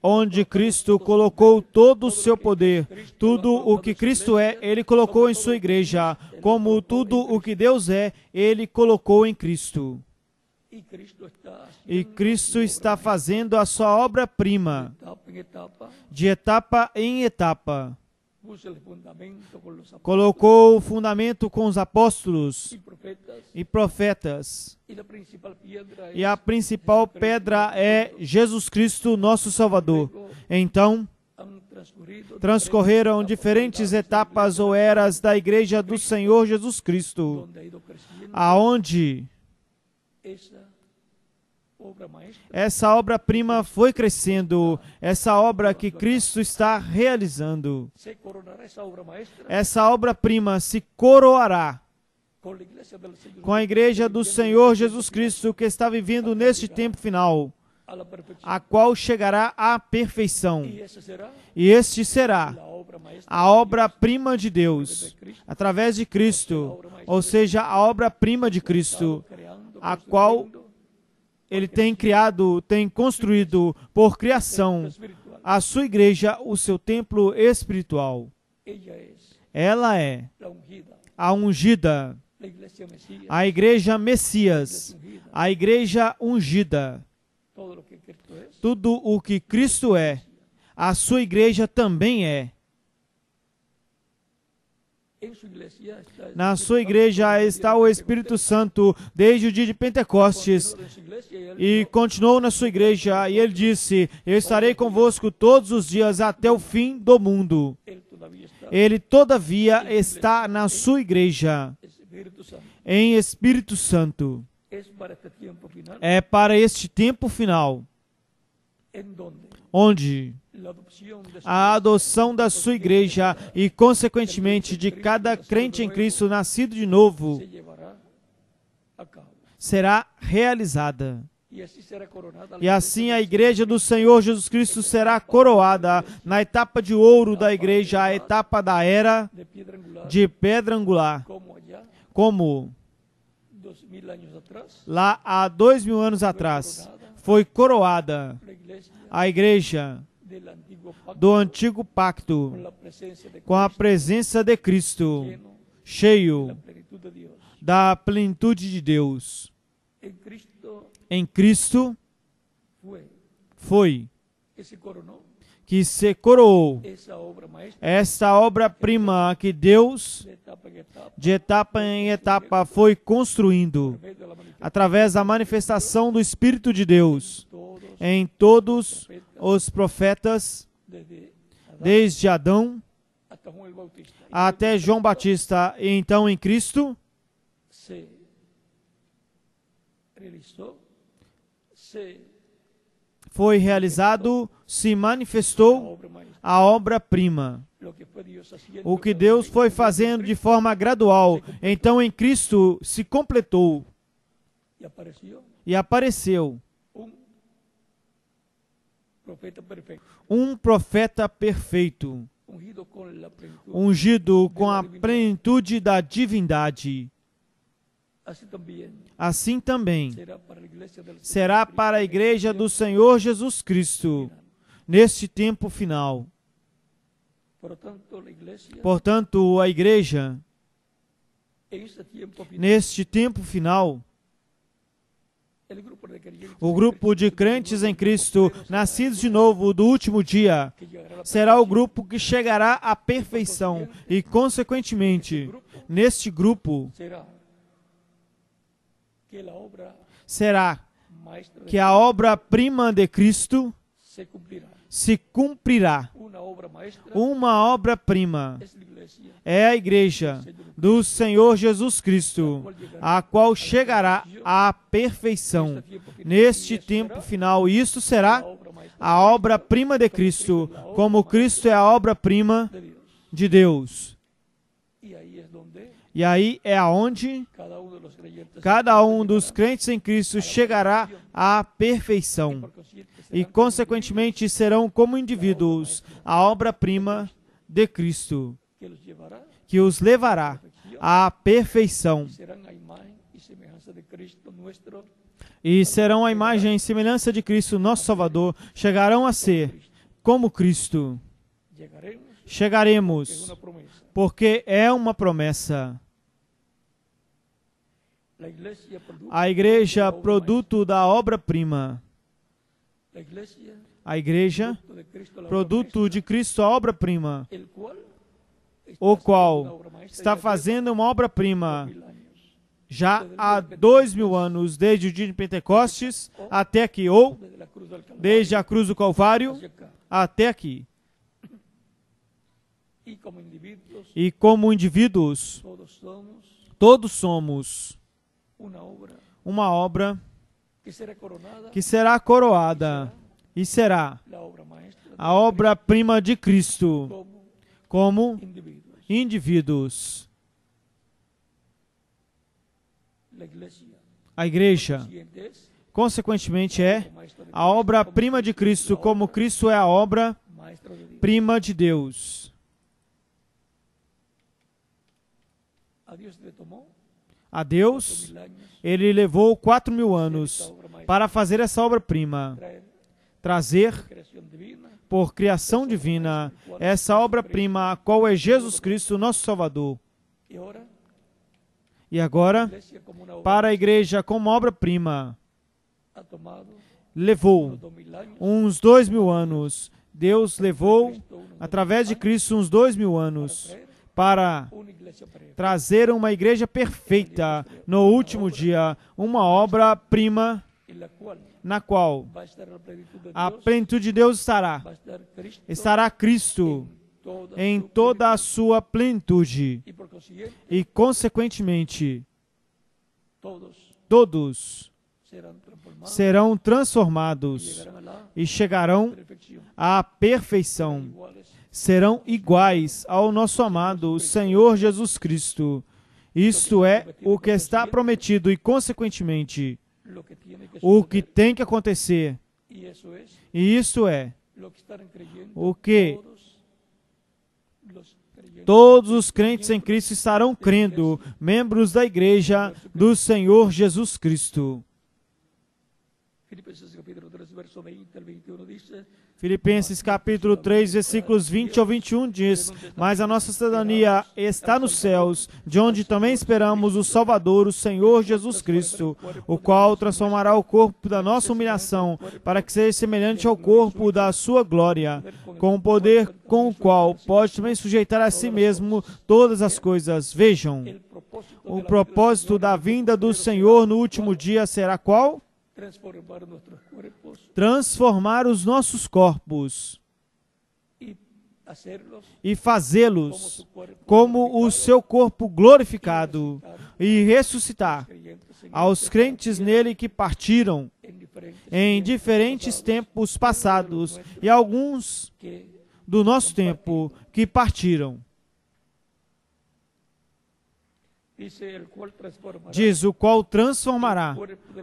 onde Cristo colocou todo o seu poder, tudo o que Cristo é, Ele colocou em sua igreja, como tudo o que Deus é, Ele colocou em Cristo. E Cristo está fazendo a sua obra-prima, de etapa em etapa. Colocou o fundamento com os apóstolos e profetas. E a principal pedra é Jesus Cristo, nosso Salvador. Então, transcorreram diferentes etapas ou eras da igreja do Senhor Jesus Cristo, aonde essa obra-prima foi crescendo, essa obra que Cristo está realizando. Essa obra-prima se coroará com a igreja do Senhor Jesus Cristo que está vivendo neste tempo final, a qual chegará à perfeição. E este será a obra-prima de Deus, através de Cristo, ou seja, a obra-prima de Cristo, a qual Ele tem criado, tem construído por criação a sua igreja, o seu templo espiritual. Ela é a ungida, a igreja Messias, a igreja ungida. Tudo o que Cristo é, a sua igreja também é. Na sua igreja está o Espírito Santo desde o dia de Pentecostes e continuou na sua igreja, e ele disse: eu estarei convosco todos os dias até o fim do mundo. Ele todavia está na sua igreja em Espírito Santo. É para este tempo final, onde a adoção da sua igreja e, consequentemente, de cada crente em Cristo nascido de novo será realizada. E assim a igreja do Senhor Jesus Cristo será coroada na etapa de ouro da igreja, a etapa da era de pedra angular, como lá há 2000 anos atrás foi coroada a igreja do antigo pacto com a presença de Cristo, cheio da plenitude de Deus. Em Cristo foi que se coroou esta obra-prima que Deus, de etapa em etapa, foi construindo através da manifestação do Espírito de Deus em todos os profetas, desde Adão até João Batista, e então em Cristo foi realizado, se manifestou a obra-prima. O que Deus foi fazendo de forma gradual, então em Cristo se completou e apareceu um profeta perfeito, ungido com a plenitude da divindade. Assim também será para a igreja do Senhor Jesus Cristo neste tempo final. Portanto, a igreja, neste tempo final, o grupo de crentes em Cristo, nascidos de novo do último dia, será o grupo que chegará à perfeição e, consequentemente, neste grupo, será que a obra-prima de Cristo se cumprirá. Uma obra-prima é a igreja do Senhor Jesus Cristo, a qual chegará à perfeição neste tempo final. E isto será a obra-prima de Cristo, como Cristo é a obra-prima de Deus. E aí é aonde cada um dos crentes em Cristo chegará à perfeição. E, consequentemente, serão como indivíduos a obra-prima de Cristo, que os levará à perfeição. E serão a imagem e semelhança de Cristo, nosso Salvador, chegarão a ser como Cristo. Chegaremos, porque é uma promessa. A igreja, produto da obra-prima. A igreja, produto de Cristo, a obra-prima, o qual está fazendo uma obra-prima já há 2000 anos, desde o dia de Pentecostes até aqui, ou desde a cruz do Calvário até aqui. E como indivíduos, todos somos uma obra que será coroada e será a obra-prima de Cristo como indivíduos. A igreja, consequentemente, é a obra-prima de Cristo, como Cristo é a obra-prima de Deus. A Deus, Ele levou 4.000 anos para fazer essa obra-prima, trazer por criação divina essa obra-prima, a qual é Jesus Cristo, nosso Salvador. E agora, para a igreja como obra-prima, levou uns 2.000 anos. Deus levou, através de Cristo, uns 2.000 anos para trazer uma igreja perfeita no último dia, uma obra-prima na qual a plenitude de Deus estará. Estará Cristo em toda a sua plenitude. E, consequentemente, todos serão transformados e chegarão à perfeição. Serão iguais ao nosso amado Senhor Jesus Cristo. Isto é o que está prometido e, consequentemente, o que tem que acontecer. E isso é o que todos os crentes em Cristo estarão crendo, membros da igreja do Senhor Jesus Cristo. Filipenses capítulo 3, versículos 20 ao 21 diz: mas a nossa cidadania está nos céus, de onde também esperamos o Salvador, o Senhor Jesus Cristo, o qual transformará o corpo da nossa humilhação, para que seja semelhante ao corpo da sua glória, com o poder com o qual pode também sujeitar a si mesmo todas as coisas. Vejam, o propósito da vinda do Senhor no último dia será qual? Transformar os nossos corpos e fazê-los como o seu corpo glorificado e ressuscitar aos crentes nele que partiram em diferentes tempos passados e alguns do nosso tempo que partiram. Diz o qual transformará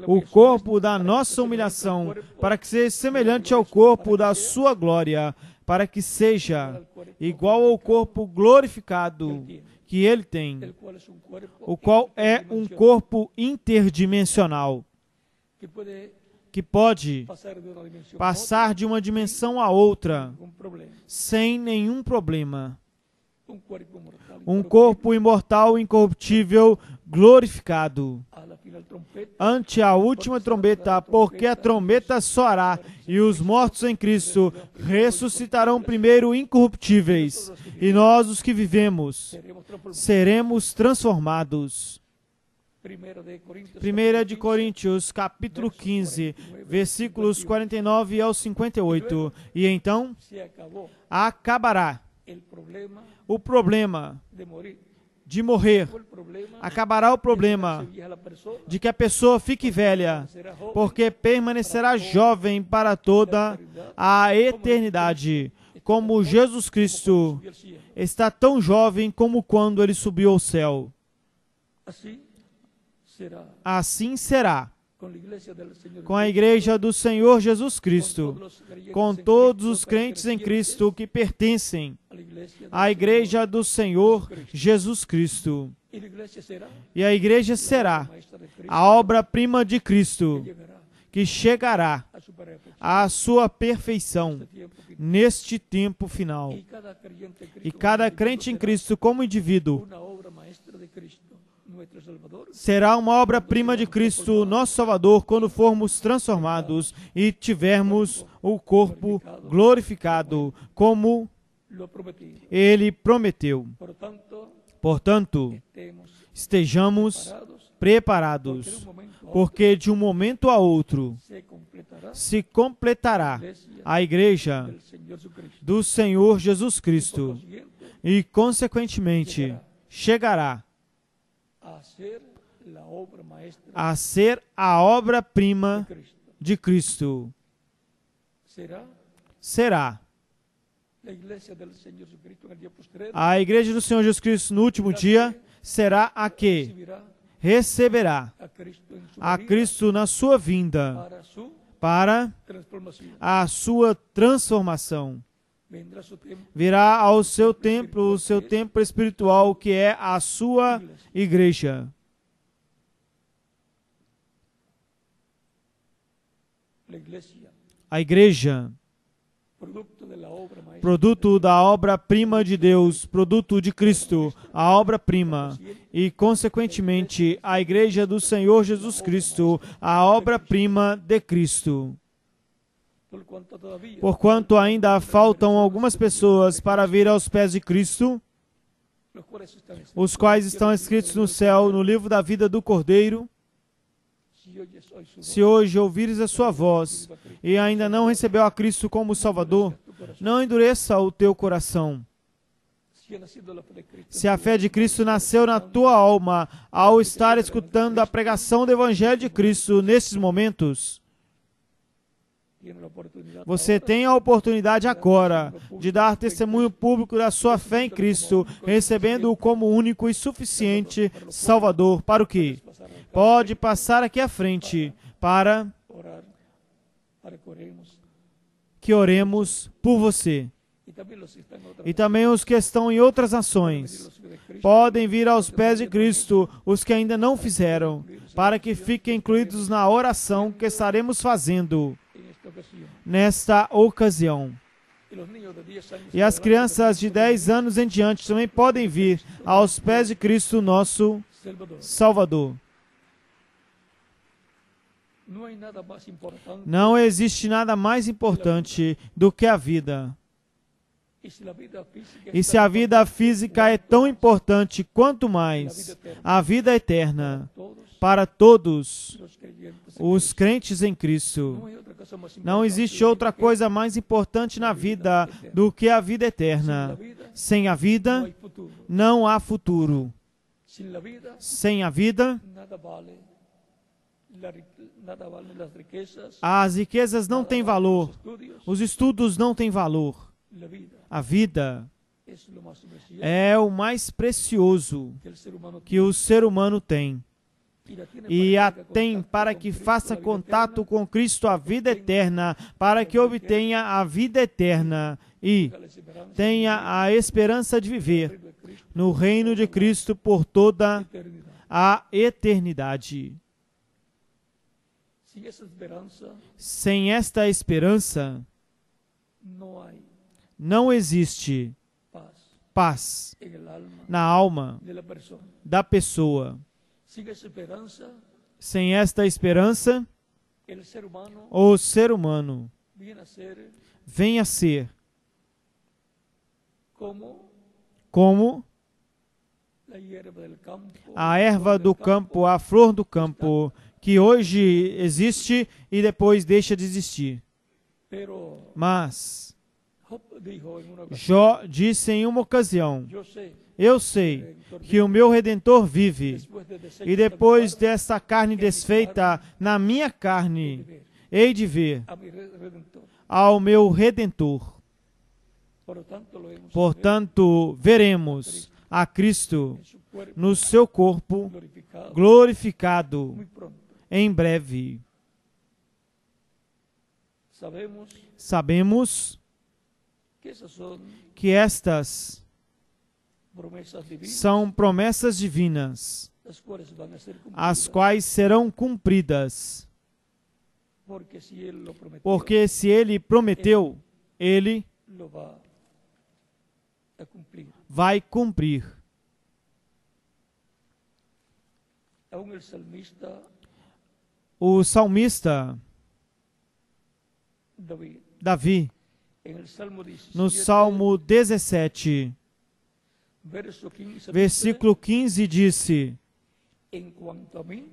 o corpo da nossa humilhação para que seja semelhante ao corpo da sua glória, para que seja igual ao corpo glorificado que ele tem, o qual é um corpo interdimensional, que pode passar de uma dimensão a outra sem nenhum problema. Um corpo imortal, incorruptível, glorificado. Ante a última trombeta, porque a trombeta soará, e os mortos em Cristo ressuscitarão primeiro incorruptíveis, e nós, os que vivemos, seremos transformados. 1 de Coríntios, capítulo 15, versículos 49 ao 58. E então acabará o problema de morrer. Acabará o problema de que a pessoa fique velha, porque permanecerá jovem para toda a eternidade, como Jesus Cristo está tão jovem como quando ele subiu ao céu. Assim será com a igreja do Senhor Jesus Cristo, com todos os crentes em Cristo que pertencem à igreja do Senhor Jesus Cristo. E a igreja será a obra-prima de Cristo, que chegará à sua perfeição neste tempo final. E cada crente em Cristo, como indivíduo, será uma obra-prima de Cristo, nosso Salvador, quando formos transformados e tivermos o corpo glorificado, como Ele prometeu. Portanto, estejamos preparados, porque de um momento a outro se completará a igreja do Senhor Jesus Cristo e, consequentemente, chegará a ser a obra-prima de Cristo. Será a igreja do Senhor Jesus Cristo no último dia, será a que receberá a Cristo na sua vinda para a sua transformação. Virá ao seu templo, o seu templo espiritual, que é a sua igreja. A igreja, produto da obra-prima de Deus, produto de Cristo, a obra-prima, e, consequentemente, a igreja do Senhor Jesus Cristo, a obra-prima de Cristo. Porquanto ainda faltam algumas pessoas para vir aos pés de Cristo, os quais estão escritos no céu, no livro da vida do Cordeiro. Se hoje ouvires a sua voz e ainda não recebeu a Cristo como Salvador, não endureça o teu coração. Se a fé de Cristo nasceu na tua alma ao estar escutando a pregação do Evangelho de Cristo nesses momentos, você tem a oportunidade agora de dar testemunho público da sua fé em Cristo, recebendo-o como único e suficiente Salvador. Para o quê? Pode passar aqui à frente para que oremos por você. E também os que estão em outras nações podem vir aos pés de Cristo, os que ainda não fizeram, para que fiquem incluídos na oração que estaremos fazendo nesta ocasião. E as crianças de 10 anos em diante também podem vir aos pés de Cristo, nosso Salvador. Não existe nada mais importante do que a vida. E se a vida física é tão importante, quanto mais a vida eterna para todos os crentes em Cristo. Não existe outra coisa mais importante na vida do que a vida eterna. Sem a vida, não há futuro. Sem a vida, as riquezas não têm valor. Os estudos não têm valor. A vida é o mais precioso que o ser humano tem. E a tem para que faça contato com Cristo a vida eterna, para que obtenha a vida eterna e tenha a esperança de viver no reino de Cristo por toda a eternidade. Sem esta esperança, não existe paz na alma da pessoa. Sem esta esperança, o ser humano vem a ser como a erva do campo, a flor do campo, que hoje existe e depois deixa de existir. Mas Jó disse em uma ocasião: eu sei que o meu Redentor vive, e depois dessa carne desfeita, na minha carne, hei de ver ao meu Redentor. Portanto, veremos a Cristo no seu corpo glorificado em breve. Sabemos que estas são promessas divinas, as quais serão cumpridas. Porque se Ele prometeu, Ele vai cumprir. O salmista Davi, no Salmo 17, versículo 15, disse: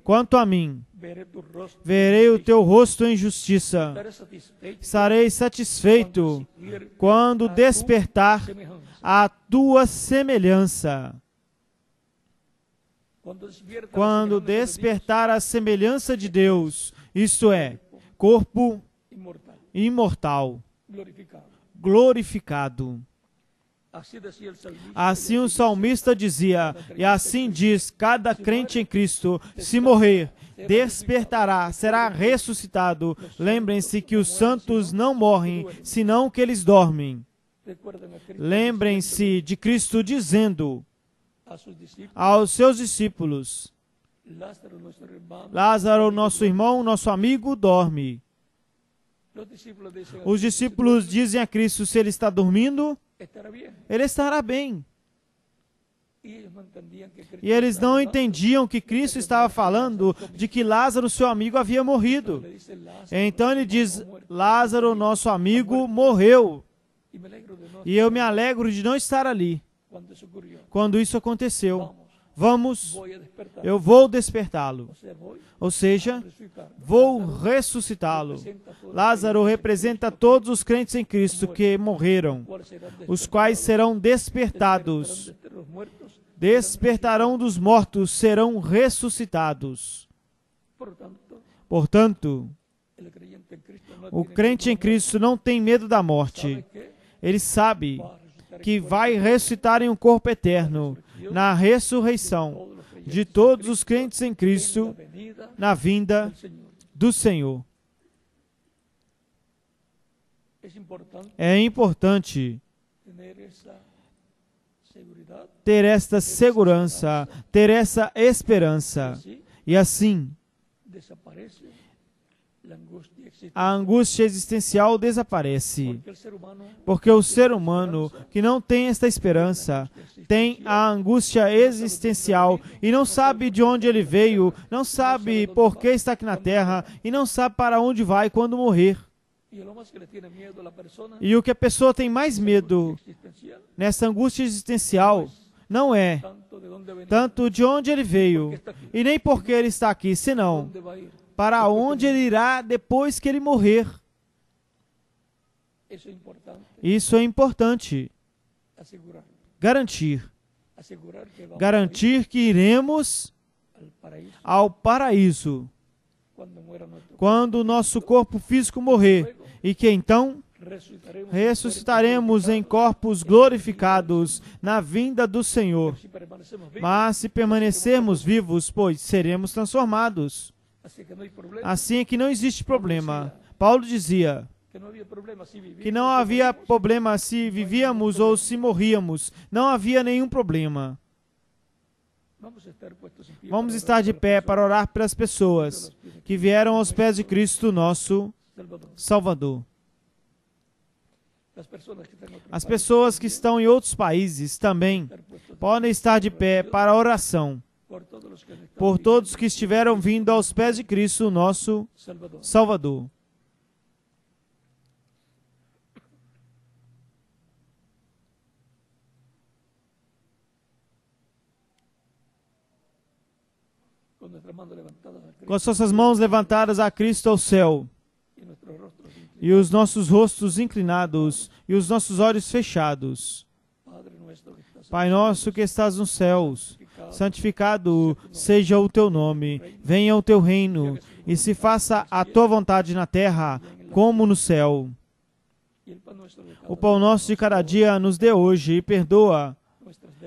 quanto a mim, verei o teu rosto em justiça, estarei satisfeito quando despertar a tua semelhança. Quando despertar a semelhança de Deus, isto é, corpo imortal, glorificado. Assim o salmista dizia, e assim diz cada crente em Cristo: se morrer, despertará, será ressuscitado. Lembrem-se que os santos não morrem, senão que eles dormem. Lembrem-se de Cristo dizendo aos seus discípulos: Lázaro, nosso irmão, nosso amigo, dorme. Os discípulos dizem a Cristo: se ele está dormindo, ele estará bem. E eles não entendiam que Cristo estava falando de que Lázaro, seu amigo, havia morrido. Então ele diz: Lázaro, nosso amigo, morreu. E eu me alegro de não estar ali quando isso aconteceu. Vamos, eu vou despertá-lo. Ou seja, vou ressuscitá-lo. Lázaro representa todos os crentes em Cristo que morreram, os quais serão despertados. Despertarão dos mortos, serão ressuscitados. Portanto, o crente em Cristo não tem medo da morte. Ele sabe que vai ressuscitar em um corpo eterno, na ressurreição de todos os crentes em Cristo, na vinda do Senhor. É importante ter esta segurança, ter essa esperança, e assim a angústia existencial desaparece. Porque o ser humano que não tem esta esperança tem a angústia existencial e não sabe de onde ele veio, não sabe por que está aqui na terra e não sabe para onde vai quando morrer. E o que a pessoa tem mais medo nessa angústia existencial não é tanto de onde ele veio, e nem porque ele está aqui, senão para onde ele irá depois que ele morrer. Isso é importante. Garantir que iremos ao paraíso quando o nosso corpo físico morrer, e que então ressuscitaremos em corpos glorificados na vinda do Senhor. Mas se permanecermos vivos, pois seremos transformados. Assim é que não existe problema. Paulo dizia que não havia problema se vivíamos ou se morríamos. Não havia nenhum problema. Vamos estar de pé para orar pelas pessoas que vieram aos pés de Cristo, nosso Salvador. As pessoas que estão em outros países também podem estar de pé para a oração por todos que estiveram vindo aos pés de Cristo, nosso Salvador. Com as nossas mãos levantadas a Cristo ao céu, e os nossos rostos inclinados, e os nossos olhos fechados. Pai nosso que estás nos céus, santificado seja o teu nome, venha o teu reino, e se faça a tua vontade na terra, como no céu. O pão nosso de cada dia nos dê hoje, e perdoa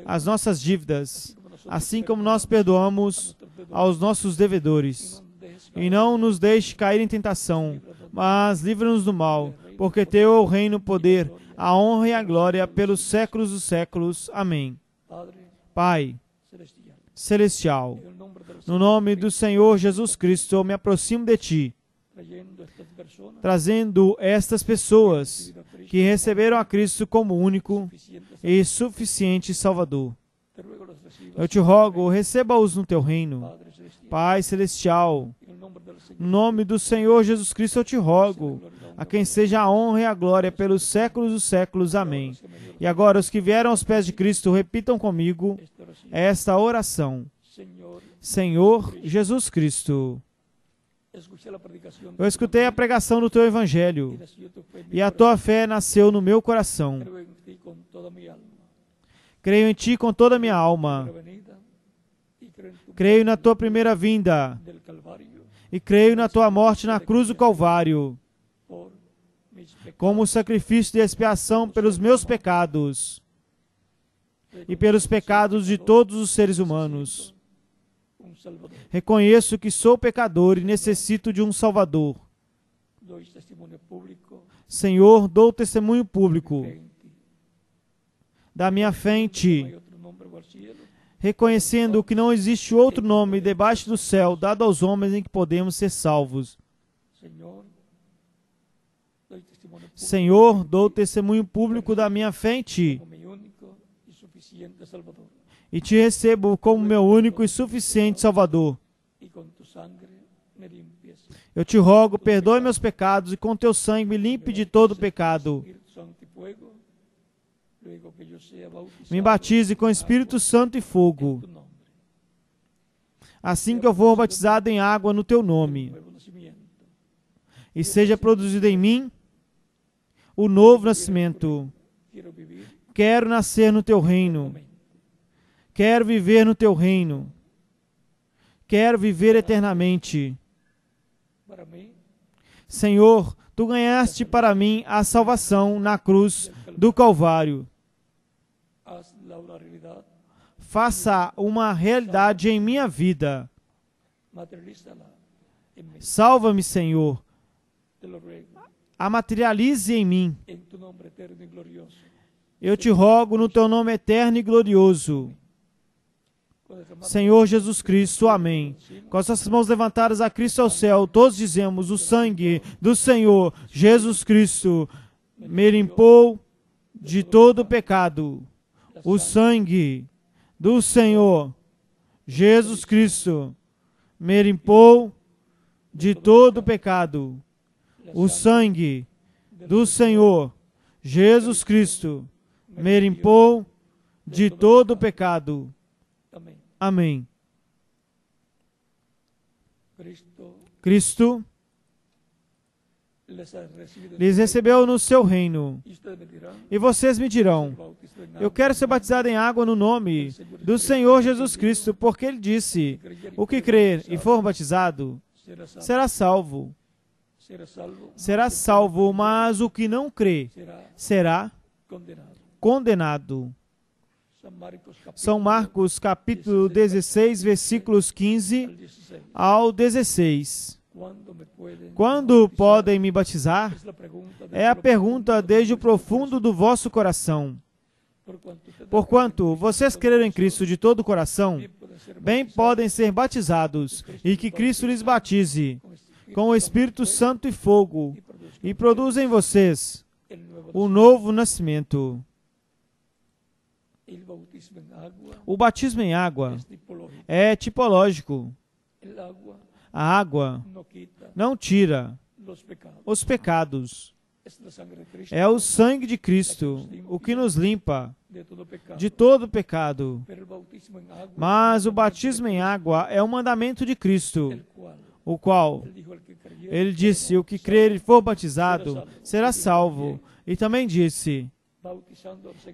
as nossas dívidas, assim como nós perdoamos aos nossos devedores. E não nos deixe cair em tentação, mas livra-nos do mal, porque teu é o reino, o poder, a honra e a glória pelos séculos dos séculos. Amém. Pai celestial, no nome do Senhor Jesus Cristo, eu me aproximo de Ti, trazendo estas pessoas que receberam a Cristo como único e suficiente Salvador. Eu te rogo, receba-os no Teu reino. Pai celestial, no nome do Senhor Jesus Cristo eu te rogo, a quem seja a honra e a glória pelos séculos dos séculos. Amém. E agora os que vieram aos pés de Cristo, repitam comigo esta oração. Senhor Jesus Cristo, eu escutei a pregação do Teu Evangelho, e a Tua fé nasceu no meu coração. Creio em Ti com toda a minha alma. Creio na Tua primeira vinda, e creio na Tua morte na cruz do Calvário, como sacrifício de expiação pelos meus pecados e pelos pecados de todos os seres humanos. Reconheço que sou pecador e necessito de um Salvador. Senhor, dou testemunho público da minha fé em Ti, reconhecendo que não existe outro nome debaixo do céu dado aos homens em que podemos ser salvos. Senhor, dou testemunho público da minha fé em Ti e Te recebo como meu único e suficiente Salvador. Eu Te rogo, perdoe meus pecados e com Teu sangue me limpe de todo pecado. Me batize com Espírito Santo e fogo, assim que eu for batizado em água no Teu nome, e seja produzido em mim o novo nascimento. Quero nascer no Teu reino. Quero viver no Teu reino. Quero viver eternamente. Senhor, Tu ganhaste para mim a salvação na cruz do Calvário. Faça uma realidade em minha vida. Salva-me, Senhor. A materialize em mim. Eu Te rogo no Teu nome eterno e glorioso. Senhor Jesus Cristo, amém. Com as nossas mãos levantadas a Cristo ao céu, todos dizemos: o sangue do Senhor Jesus Cristo me limpou de todo pecado. O sangue do Senhor Jesus Cristo me limpou de todo pecado. O sangue do Senhor Jesus Cristo me limpou de todo pecado. Amém. Cristo lhes recebeu no seu reino. E vocês me dirão: eu quero ser batizado em água no nome do Senhor Jesus Cristo, porque Ele disse: o que crer e for batizado será salvo. Será salvo, mas o que não crê será condenado. São Marcos capítulo 16, versículos 15 ao 16. Quando podem me batizar? É a pergunta desde o profundo do vosso coração. Porquanto vocês creram em Cristo de todo o coração, bem podem ser batizados, e que Cristo lhes batize com o Espírito Santo e fogo, e produza em vocês o novo nascimento. O batismo em água é tipológico. A água não tira os pecados. É o sangue de Cristo o que nos limpa de todo pecado. Mas o batismo em água é um mandamento de Cristo, o qual Ele disse: o que crer e for batizado será salvo. E também disse: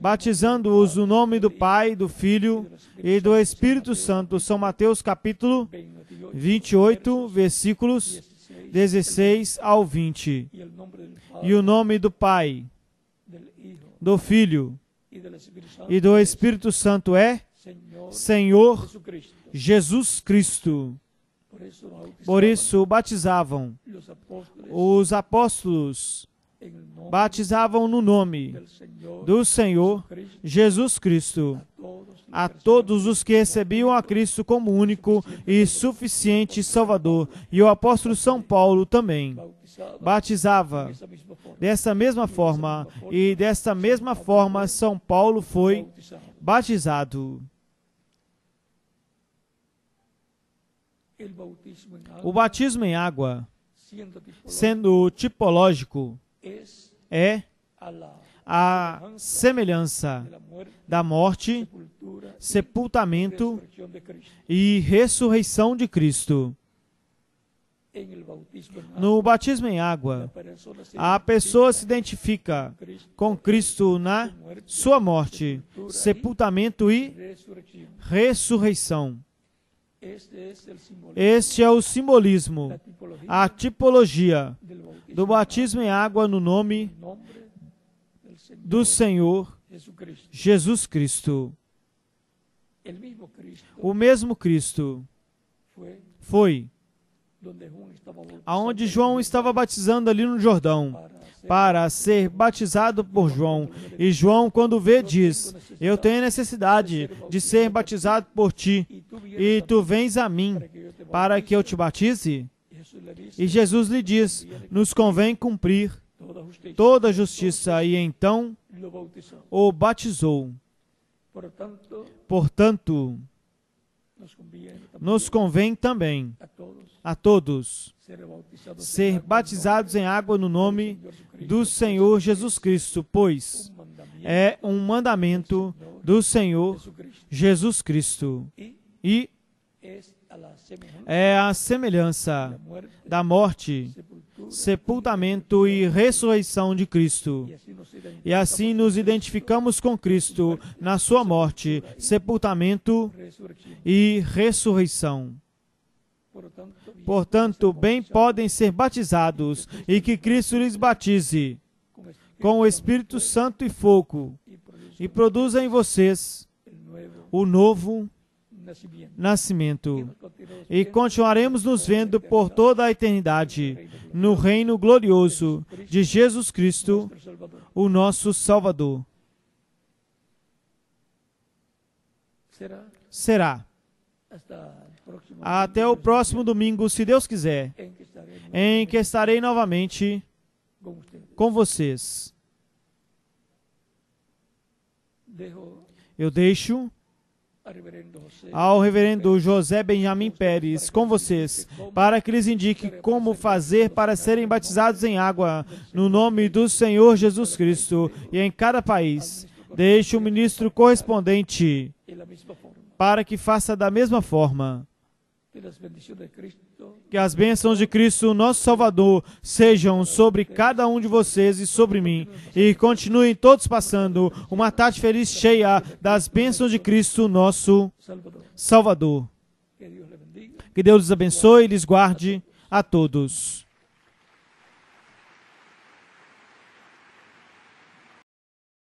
batizando-os no nome do Pai, do Filho e do Espírito Santo. São Mateus capítulo 28, versículos 16 ao 20. E o nome do Pai, do Filho e do Espírito Santo é Senhor Jesus Cristo. Por isso batizavam os apóstolos, batizavam no nome do Senhor Jesus Cristo a todos os que recebiam a Cristo como único e suficiente Salvador. E o apóstolo São Paulo também batizava dessa mesma forma, e dessa mesma forma São Paulo foi batizado. O batismo em água, sendo tipológico, é a semelhança da morte, sepultamento e ressurreição de Cristo. No batismo em água, a pessoa se identifica com Cristo na sua morte, sepultamento e ressurreição. Este é o simbolismo, a tipologia do batismo em água no nome do Senhor Jesus Cristo. O mesmo Cristo foi aonde João estava batizando ali no Jordão, para ser batizado por João. E João, quando vê, diz: eu tenho necessidade de ser batizado por ti, e tu vens a mim para que eu te batize? E Jesus lhe diz: nos convém cumprir toda a justiça, e então o batizou. Portanto, nos convém também a todos ser batizados em água no nome do Senhor Jesus Cristo, pois é um mandamento do Senhor Jesus Cristo e é a semelhança da morte, sepultamento e ressurreição de Cristo. E assim nos identificamos com Cristo na sua morte, sepultamento e ressurreição. Portanto, bem podem ser batizados, e que Cristo lhes batize com o Espírito Santo e fogo, e produza em vocês o novo nascimento. E continuaremos nos vendo por toda a eternidade no reino glorioso de Jesus Cristo, o nosso Salvador. Será até o próximo domingo, se Deus quiser, em que estarei novamente com vocês. Eu deixo ao reverendo José Benjamin Pérez com vocês, para que lhes indique como fazer para serem batizados em água no nome do Senhor Jesus Cristo, e em cada país Deixe o ministro correspondente para que faça da mesma forma. Que as bênçãos de Cristo, nosso Salvador, sejam sobre cada um de vocês e sobre mim. E continuem todos passando uma tarde feliz cheia das bênçãos de Cristo, nosso Salvador. Que Deus os abençoe e lhes guarde a todos.